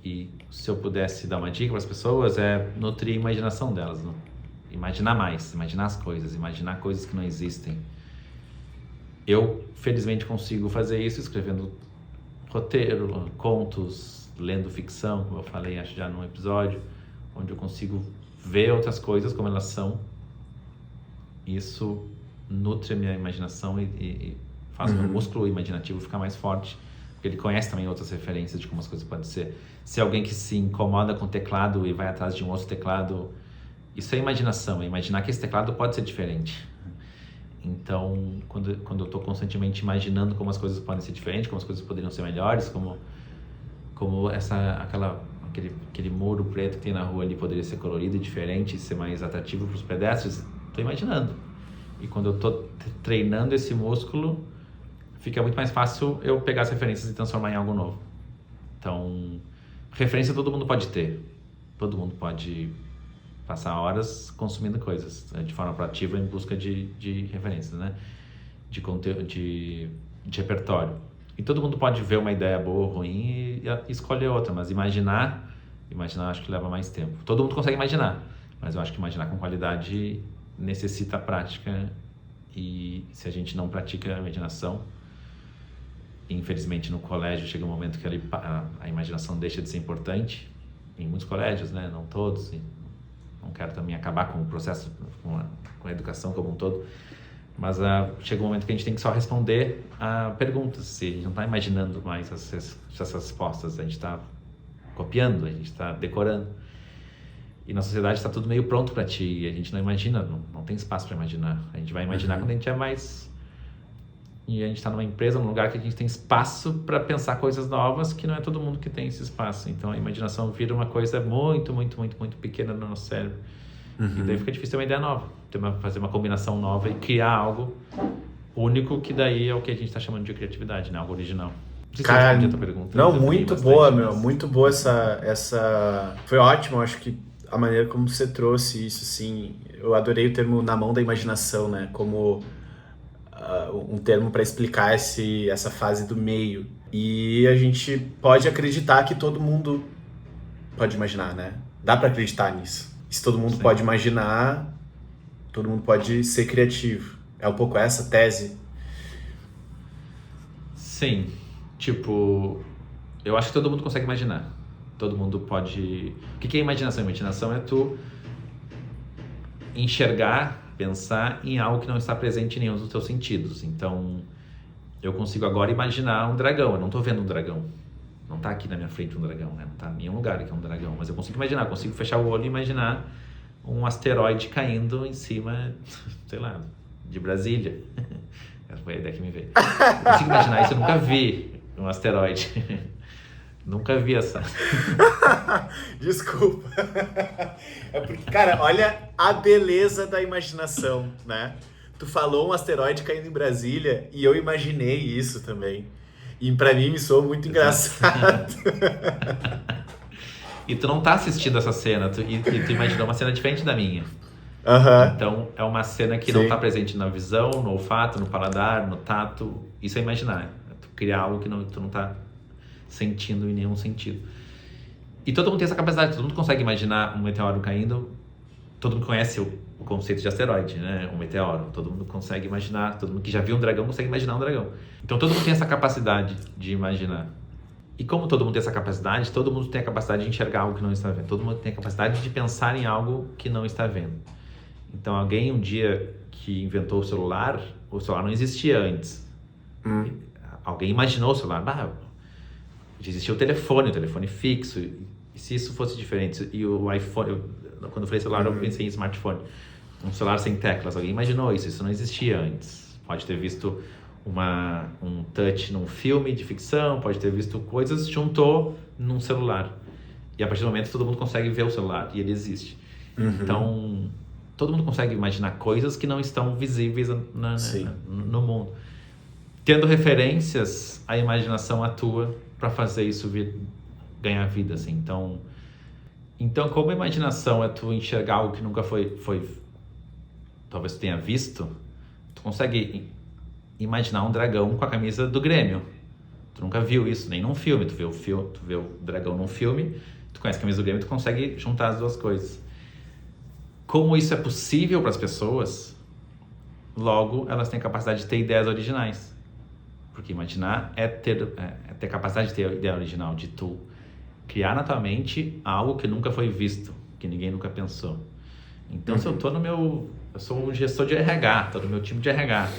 E se eu pudesse dar uma dica para as pessoas, é nutrir a imaginação delas, né? Imaginar mais, imaginar as coisas, imaginar coisas que não existem. Eu, felizmente, consigo fazer isso escrevendo roteiro, contos, lendo ficção, como eu falei, acho já num episódio, onde eu consigo ver outras coisas como elas são. Isso nutre a minha imaginação e faz o meu músculo imaginativo ficar mais forte, porque ele conhece também outras referências de como as coisas podem ser. Se alguém que se incomoda com o teclado e vai atrás de um outro teclado, isso é imaginação, é imaginar que esse teclado pode ser diferente. Então, quando eu estou constantemente imaginando como as coisas podem ser diferentes, como as coisas poderiam ser melhores, como aquele muro preto que tem na rua ali poderia ser colorido e diferente, ser mais atrativo para os pedestres, estou imaginando. E quando eu estou treinando esse músculo, fica muito mais fácil eu pegar as referências e transformar em algo novo. Então, referência todo mundo pode ter. Todo mundo pode passar horas consumindo coisas de forma proativa em busca de referências, né? De conteúdo, de repertório. E todo mundo pode ver uma ideia boa ou ruim e escolher outra, mas imaginar acho que leva mais tempo. Todo mundo consegue imaginar, mas eu acho que imaginar com qualidade necessita prática, e se a gente não pratica a imaginação, infelizmente no colégio chega um momento que a imaginação deixa de ser importante, em muitos colégios, né? Não todos, não quero também acabar com o processo, com a educação como um todo, mas chega um momento que a gente tem que só responder a perguntas. Se a gente não está imaginando mais essas respostas, a gente está copiando, a gente está decorando. E na sociedade está tudo meio pronto para ti, e a gente não imagina, não tem espaço para imaginar. A gente vai imaginar quando a gente é mais... E a gente está numa empresa, num lugar que a gente tem espaço para pensar coisas novas, que não é todo mundo que tem esse espaço. Então a imaginação vira uma coisa muito, muito, muito, muito pequena no nosso cérebro. E daí fica difícil ter uma ideia nova, fazer uma combinação nova e criar algo único, que daí é o que a gente está chamando de criatividade, né? Algo original. Cara, a tua pergunta, não, muito boa, meu. Muito boa essa... Foi ótimo, acho que a maneira como você trouxe isso, assim. Eu adorei o termo "na mão da imaginação", né? Como um termo para explicar essa fase do meio. E a gente pode acreditar que todo mundo pode imaginar, né? Dá para acreditar nisso. Se todo mundo pode imaginar, todo mundo pode ser criativo. É um pouco essa tese? Sim. Tipo, eu acho que todo mundo consegue imaginar. Todo mundo pode... O que é imaginação? Imaginação é tu enxergar, pensar em algo que não está presente em nenhum dos teus sentidos. Então, eu consigo agora imaginar um dragão. Eu não estou vendo um dragão. Não está aqui na minha frente um dragão, né? Não está em nenhum lugar que é um dragão. Mas eu consigo imaginar. Eu consigo fechar o olho e imaginar um asteroide caindo em cima, sei lá, de Brasília. Essa foi a ideia que me veio. Eu consigo imaginar isso. Eu nunca vi um asteroide. Nunca vi essa. Desculpa. É porque, cara, olha a beleza da imaginação, né? Tu falou um asteroide caindo em Brasília e eu imaginei isso também. E pra mim me soou muito engraçado. E tu não tá assistindo essa cena, tu imaginou uma cena diferente da minha. Então é uma cena que não tá presente na visão, no olfato, no paladar, no tato. Isso é imaginar. É tu criar algo que tu não tá sentindo em nenhum sentido. E todo mundo tem essa capacidade, todo mundo consegue imaginar um meteoro caindo. Todo mundo conhece o conceito de asteroide, né? Um meteoro. Todo mundo consegue imaginar, todo mundo que já viu um dragão consegue imaginar um dragão. Então todo mundo tem essa capacidade de imaginar. E como todo mundo tem essa capacidade, todo mundo tem a capacidade de enxergar algo que não está vendo. Todo mundo tem a capacidade de pensar em algo que não está vendo. Então alguém um dia que inventou o celular não existia antes. Alguém imaginou o celular. Já existia o telefone fixo. E se isso fosse diferente? E o iPhone, quando eu falei celular, eu pensei em smartphone. Um celular sem teclas. Alguém imaginou isso não existia antes. Pode ter visto um touch num filme de ficção, pode ter visto coisas, juntou num celular. E a partir do momento todo mundo consegue ver o celular e ele existe. Então, todo mundo consegue imaginar coisas que não estão visíveis no mundo. Tendo referências, a imaginação atua para fazer isso ganhar vida, assim. Então, como a imaginação é tu enxergar algo que nunca foi talvez tu tenha visto, tu consegue imaginar um dragão com a camisa do Grêmio. Tu nunca viu isso, nem num filme. Tu vê o dragão num filme, tu conhece a camisa do Grêmio, tu consegue juntar as duas coisas. Como isso é possível para as pessoas, logo elas têm a capacidade de ter ideias originais. Porque imaginar é ter capacidade de ter ideia original, de tu criar na tua mente algo que nunca foi visto, que ninguém nunca pensou. Então, se eu sou um gestor de RH, tô no meu time de RH,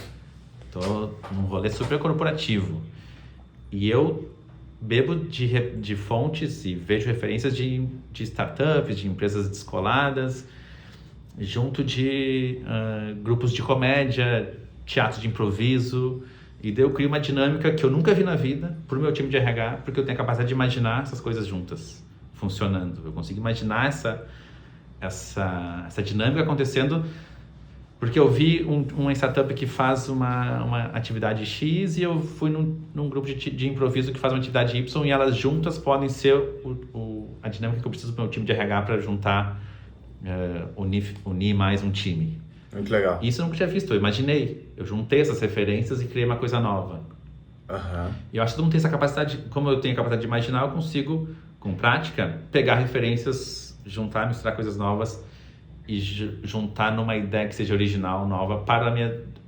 tô num rolê super corporativo, e eu bebo de fontes e vejo referências de startups, de empresas descoladas, junto de grupos de comédia teatro de improviso, e daí eu crio uma dinâmica que eu nunca vi na vida pro meu time de RH, porque eu tenho a capacidade de imaginar essas coisas juntas, funcionando. Eu consigo imaginar essa dinâmica acontecendo, porque eu vi uma startup que faz uma atividade X e eu fui num grupo de improviso que faz uma atividade Y, e elas juntas podem ser a dinâmica que eu preciso para o meu time de RH para juntar, unir mais um time. Muito legal. Isso eu nunca tinha visto, eu imaginei. Eu juntei essas referências e criei uma coisa nova. E eu acho que todo mundo tem essa capacidade, como eu tenho a capacidade de imaginar, eu consigo, com prática, pegar referências, juntar, misturar coisas novas e juntar numa ideia que seja original, nova, para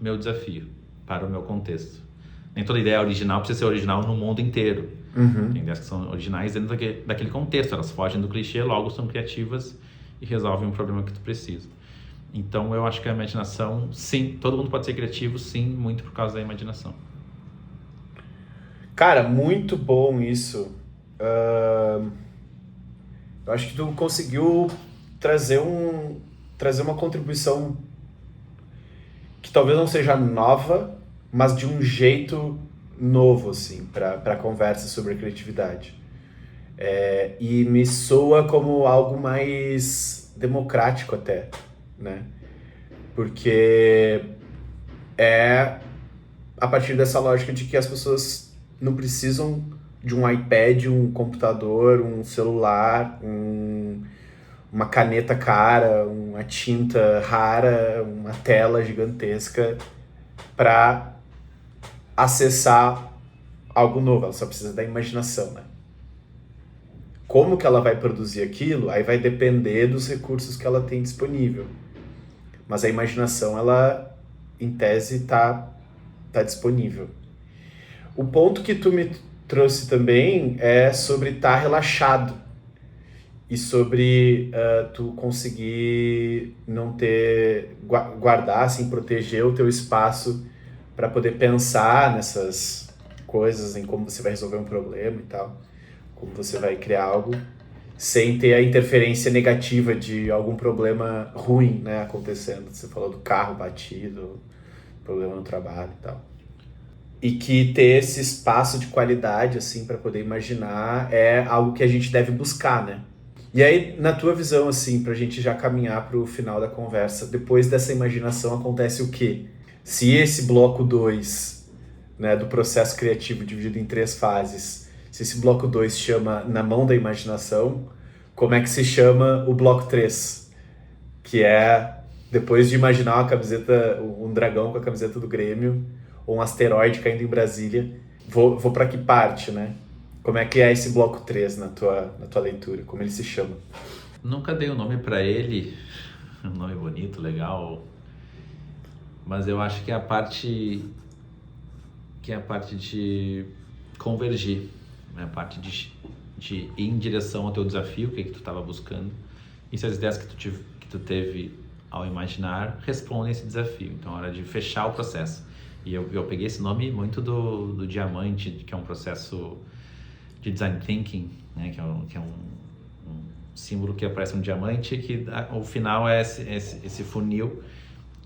meu desafio, para o meu contexto. Nem toda ideia original precisa ser original no mundo inteiro. Tem ideias que são originais dentro daquele contexto, elas fogem do clichê, logo são criativas e resolvem um problema que tu precisa. Então eu acho que a imaginação, sim, todo mundo pode ser criativo, sim, muito por causa da imaginação. Cara, muito bom isso. Eu acho que tu conseguiu trazer uma contribuição que talvez não seja nova, mas de um jeito novo, assim, para a conversa sobre criatividade. E me soa como algo mais democrático até, né? Porque é a partir dessa lógica de que as pessoas não precisam de um iPad, um computador, um celular, uma caneta cara, uma tinta rara, uma tela gigantesca para acessar algo novo. Ela só precisa da imaginação, né? Como que ela vai produzir aquilo, aí vai depender dos recursos que ela tem disponível. Mas a imaginação, ela, em tese, tá disponível. O ponto que tu me trouxe também é sobre estar relaxado e sobre tu conseguir não ter, guardar, assim, proteger o teu espaço para poder pensar nessas coisas, em como você vai resolver um problema e tal, como você vai criar algo, sem ter a interferência negativa de algum problema ruim, né, acontecendo. Você falou do carro batido, problema no trabalho e tal. E que ter esse espaço de qualidade, assim, para poder imaginar é algo que a gente deve buscar, né? E aí, na tua visão, assim, pra gente já caminhar pro final da conversa, depois dessa imaginação acontece o quê? Se esse bloco 2, né, do processo criativo dividido em 3 fases, se esse bloco 2 chama Na Mão da Imaginação, como é que se chama o bloco 3? Que é, depois de imaginar uma camiseta, um dragão com a camiseta do Grêmio, ou um asteroide caindo em Brasília, vou para que parte, né? Como é que é esse bloco 3 na tua leitura? Como ele se chama? Nunca dei um nome para ele, um nome bonito, legal, mas eu acho que é a parte de convergir, né? A parte de ir em direção ao teu desafio, o que tu estava buscando, e se as ideias que tu teve ao imaginar respondem esse desafio. Então, é hora de fechar o processo. E eu peguei esse nome muito do diamante, que é um processo de design thinking, né? que é um símbolo que aparece um diamante, que o final é esse funil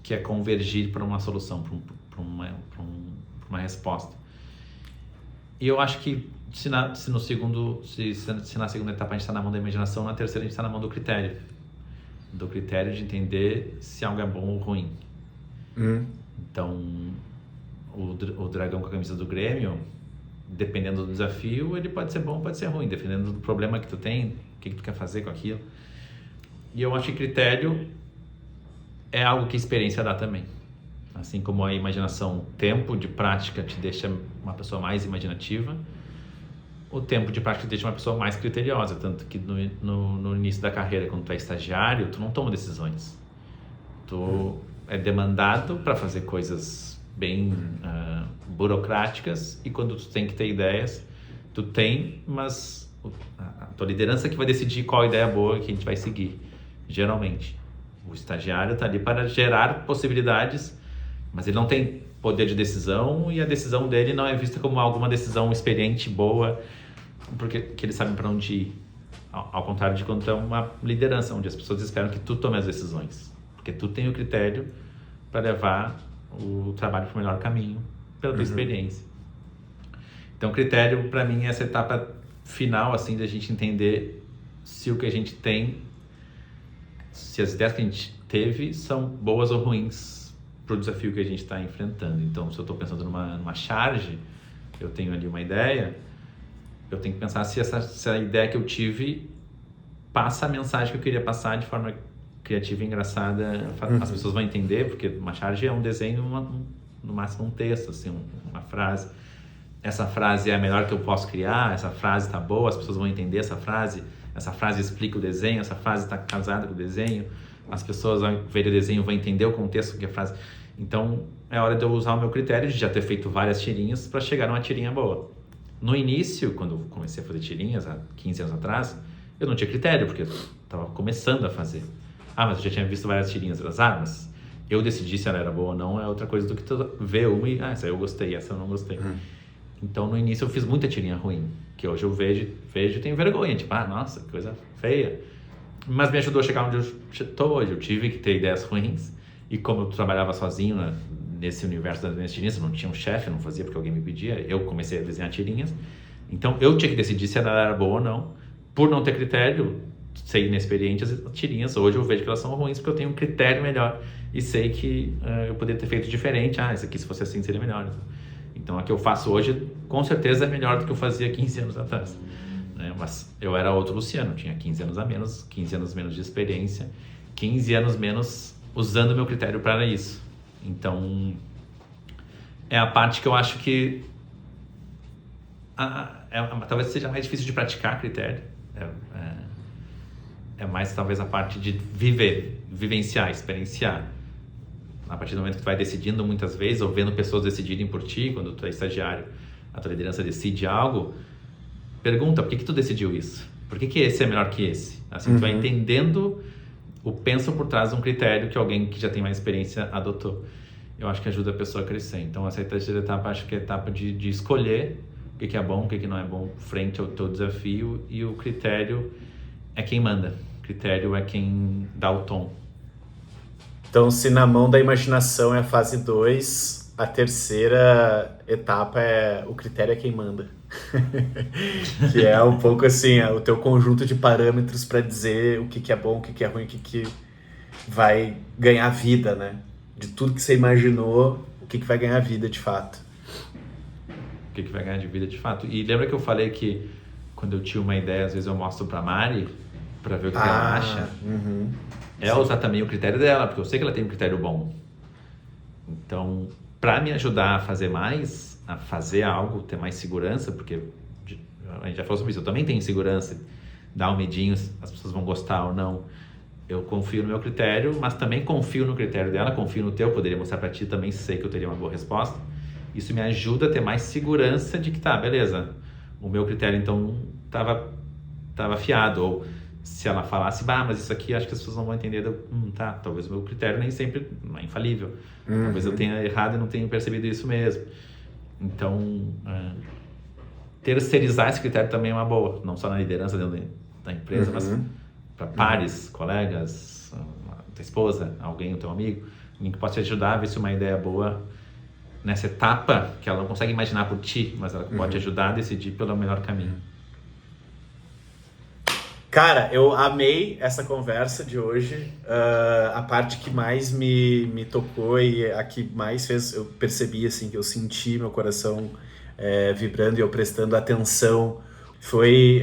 que é convergir para uma solução, para uma resposta. E eu acho que se na segunda etapa a gente está na mão da imaginação, na terceira a gente está na mão do critério de entender se algo é bom ou ruim. Então, o dragão com a camisa do Grêmio, dependendo do desafio, ele pode ser bom, pode ser ruim, dependendo do problema que tu tem, o que tu quer fazer com aquilo. E eu acho que critério é algo que a experiência dá também. Assim como a imaginação, o tempo de prática te deixa uma pessoa mais imaginativa, o tempo de prática te deixa uma pessoa mais criteriosa, tanto que no início da carreira, quando tu é estagiário, tu não toma decisões. Tu é demandado para fazer coisas bem burocráticas, e quando tu tem que ter ideias, tu tem, mas a tua liderança que vai decidir qual ideia boa que a gente vai seguir, geralmente. O estagiário está ali para gerar possibilidades, mas ele não tem poder de decisão, e a decisão dele não é vista como alguma decisão experiente, boa, porque que eles sabem para onde ir. Ao contrário de quando é uma liderança, onde as pessoas esperam que tu tome as decisões, porque tu tem o critério para levar o trabalho para o melhor caminho, pela tua experiência. Então, critério, para mim, é essa etapa final, assim, da gente entender se o que a gente tem, se as ideias que a gente teve são boas ou ruins para o desafio que a gente está enfrentando. Então, se eu estou pensando numa charge, eu tenho ali uma ideia, eu tenho que pensar se a ideia que eu tive passa a mensagem que eu queria passar de forma criativa e engraçada. As pessoas vão entender, porque uma charge é um desenho, no máximo um texto, assim, uma frase. Essa frase é a melhor que eu posso criar, essa frase está boa, as pessoas vão entender essa frase explica o desenho, essa frase está casada com o desenho, as pessoas vão ver o desenho, vão entender o contexto que a frase... Então, é hora de eu usar o meu critério de já ter feito várias tirinhas para chegar numa tirinha boa. No início, quando eu comecei a fazer tirinhas, há 15 anos atrás, eu não tinha critério, porque eu estava começando a fazer. Mas eu já tinha visto várias tirinhas das armas. Eu decidi se ela era boa ou não, é outra coisa do que tu ver uma e, essa eu gostei, essa eu não gostei. Então, no início, eu fiz muita tirinha ruim, que hoje eu vejo e tenho vergonha, tipo, nossa, que coisa feia. Mas me ajudou a chegar onde eu estou hoje. Eu tive que ter ideias ruins, e como eu trabalhava sozinho nesse universo das minhas tirinhas, eu não tinha um chefe, eu não fazia porque alguém me pedia, eu comecei a desenhar tirinhas. Então, eu tinha que decidir se ela era boa ou não. Por não ter critério, ser inexperiente, as tirinhas, hoje eu vejo que elas são ruins porque eu tenho um critério melhor e sei que eu poderia ter feito diferente. Isso aqui, se fosse assim, seria melhor. Então, a que eu faço hoje, com certeza, é melhor do que eu fazia 15 anos atrás. Mas eu era outro Luciano, tinha 15 anos a menos, 15 anos menos de experiência, 15 anos menos usando o meu critério para isso. Então, é a parte que eu acho que talvez seja mais difícil de praticar critério. É mais talvez a parte de vivenciar, experienciar. A partir do momento que tu vai decidindo muitas vezes, ou vendo pessoas decidirem por ti, quando tu é estagiário, a tua liderança decide algo, pergunta, por que tu decidiu isso? Por que esse é melhor que esse? Assim, tu vai entendendo o penso por trás de um critério que alguém que já tem mais experiência adotou. Eu acho que ajuda a pessoa a crescer. Então, essa terceira etapa, acho que é a etapa de escolher o que é bom, o que não é bom frente ao teu desafio, e o critério é quem manda. O critério é quem dá o tom. Então, se na mão da imaginação é a fase 2, a terceira etapa é o critério é quem manda. Que é um pouco assim, o teu conjunto de parâmetros para dizer o que é bom, o que é ruim, o que vai ganhar vida, né? De tudo que você imaginou, o que vai ganhar vida de fato. O que vai ganhar de vida de fato. E lembra que eu falei que quando eu tinha uma ideia, às vezes eu mostro pra Mari para ver o que ela acha? Ela usar também o critério dela, porque eu sei que ela tem um critério bom. Então, para me ajudar a fazer mais, a fazer algo, ter mais segurança, porque a gente já falou sobre isso, eu também tenho insegurança, dá um medinho, as pessoas vão gostar ou não. Eu confio no meu critério, mas também confio no critério dela, confio no teu, poderia mostrar para ti também, sei que eu teria uma boa resposta. Isso me ajuda a ter mais segurança de que beleza, o meu critério então estava afiado, ou se ela falasse, mas isso aqui acho que as pessoas não vão entender, talvez o meu critério nem sempre não é infalível, talvez eu tenha errado e não tenha percebido isso mesmo. Então, terceirizar esse critério também é uma boa, não só na liderança dentro da empresa, mas para pares, colegas, tua esposa, alguém, o teu amigo, alguém que possa te ajudar a ver se uma ideia é boa nessa etapa que ela não consegue imaginar por ti, mas ela pode ajudar a decidir pelo melhor caminho. Cara, eu amei essa conversa de hoje. A parte que mais me tocou e a que mais fez, eu percebi assim, que eu senti meu coração vibrando e eu prestando atenção, foi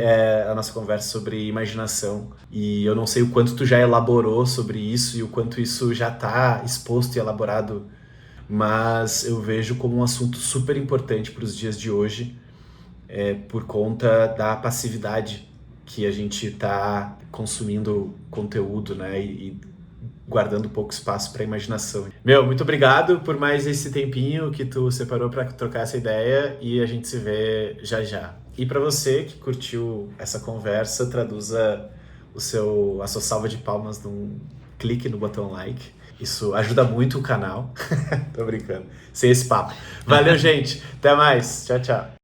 a nossa conversa sobre imaginação. E eu não sei o quanto tu já elaborou sobre isso e o quanto isso já está exposto e elaborado, mas eu vejo como um assunto super importante para os dias de hoje, por conta da passividade que a gente está consumindo conteúdo, né, e guardando pouco espaço para imaginação. Muito obrigado por mais esse tempinho que tu separou para trocar essa ideia, e a gente se vê já já. E para você que curtiu essa conversa, traduza a sua salva de palmas num clique no botão like. Isso ajuda muito o canal. Tô brincando. Sem esse papo. Valeu, gente. Até mais. Tchau, tchau.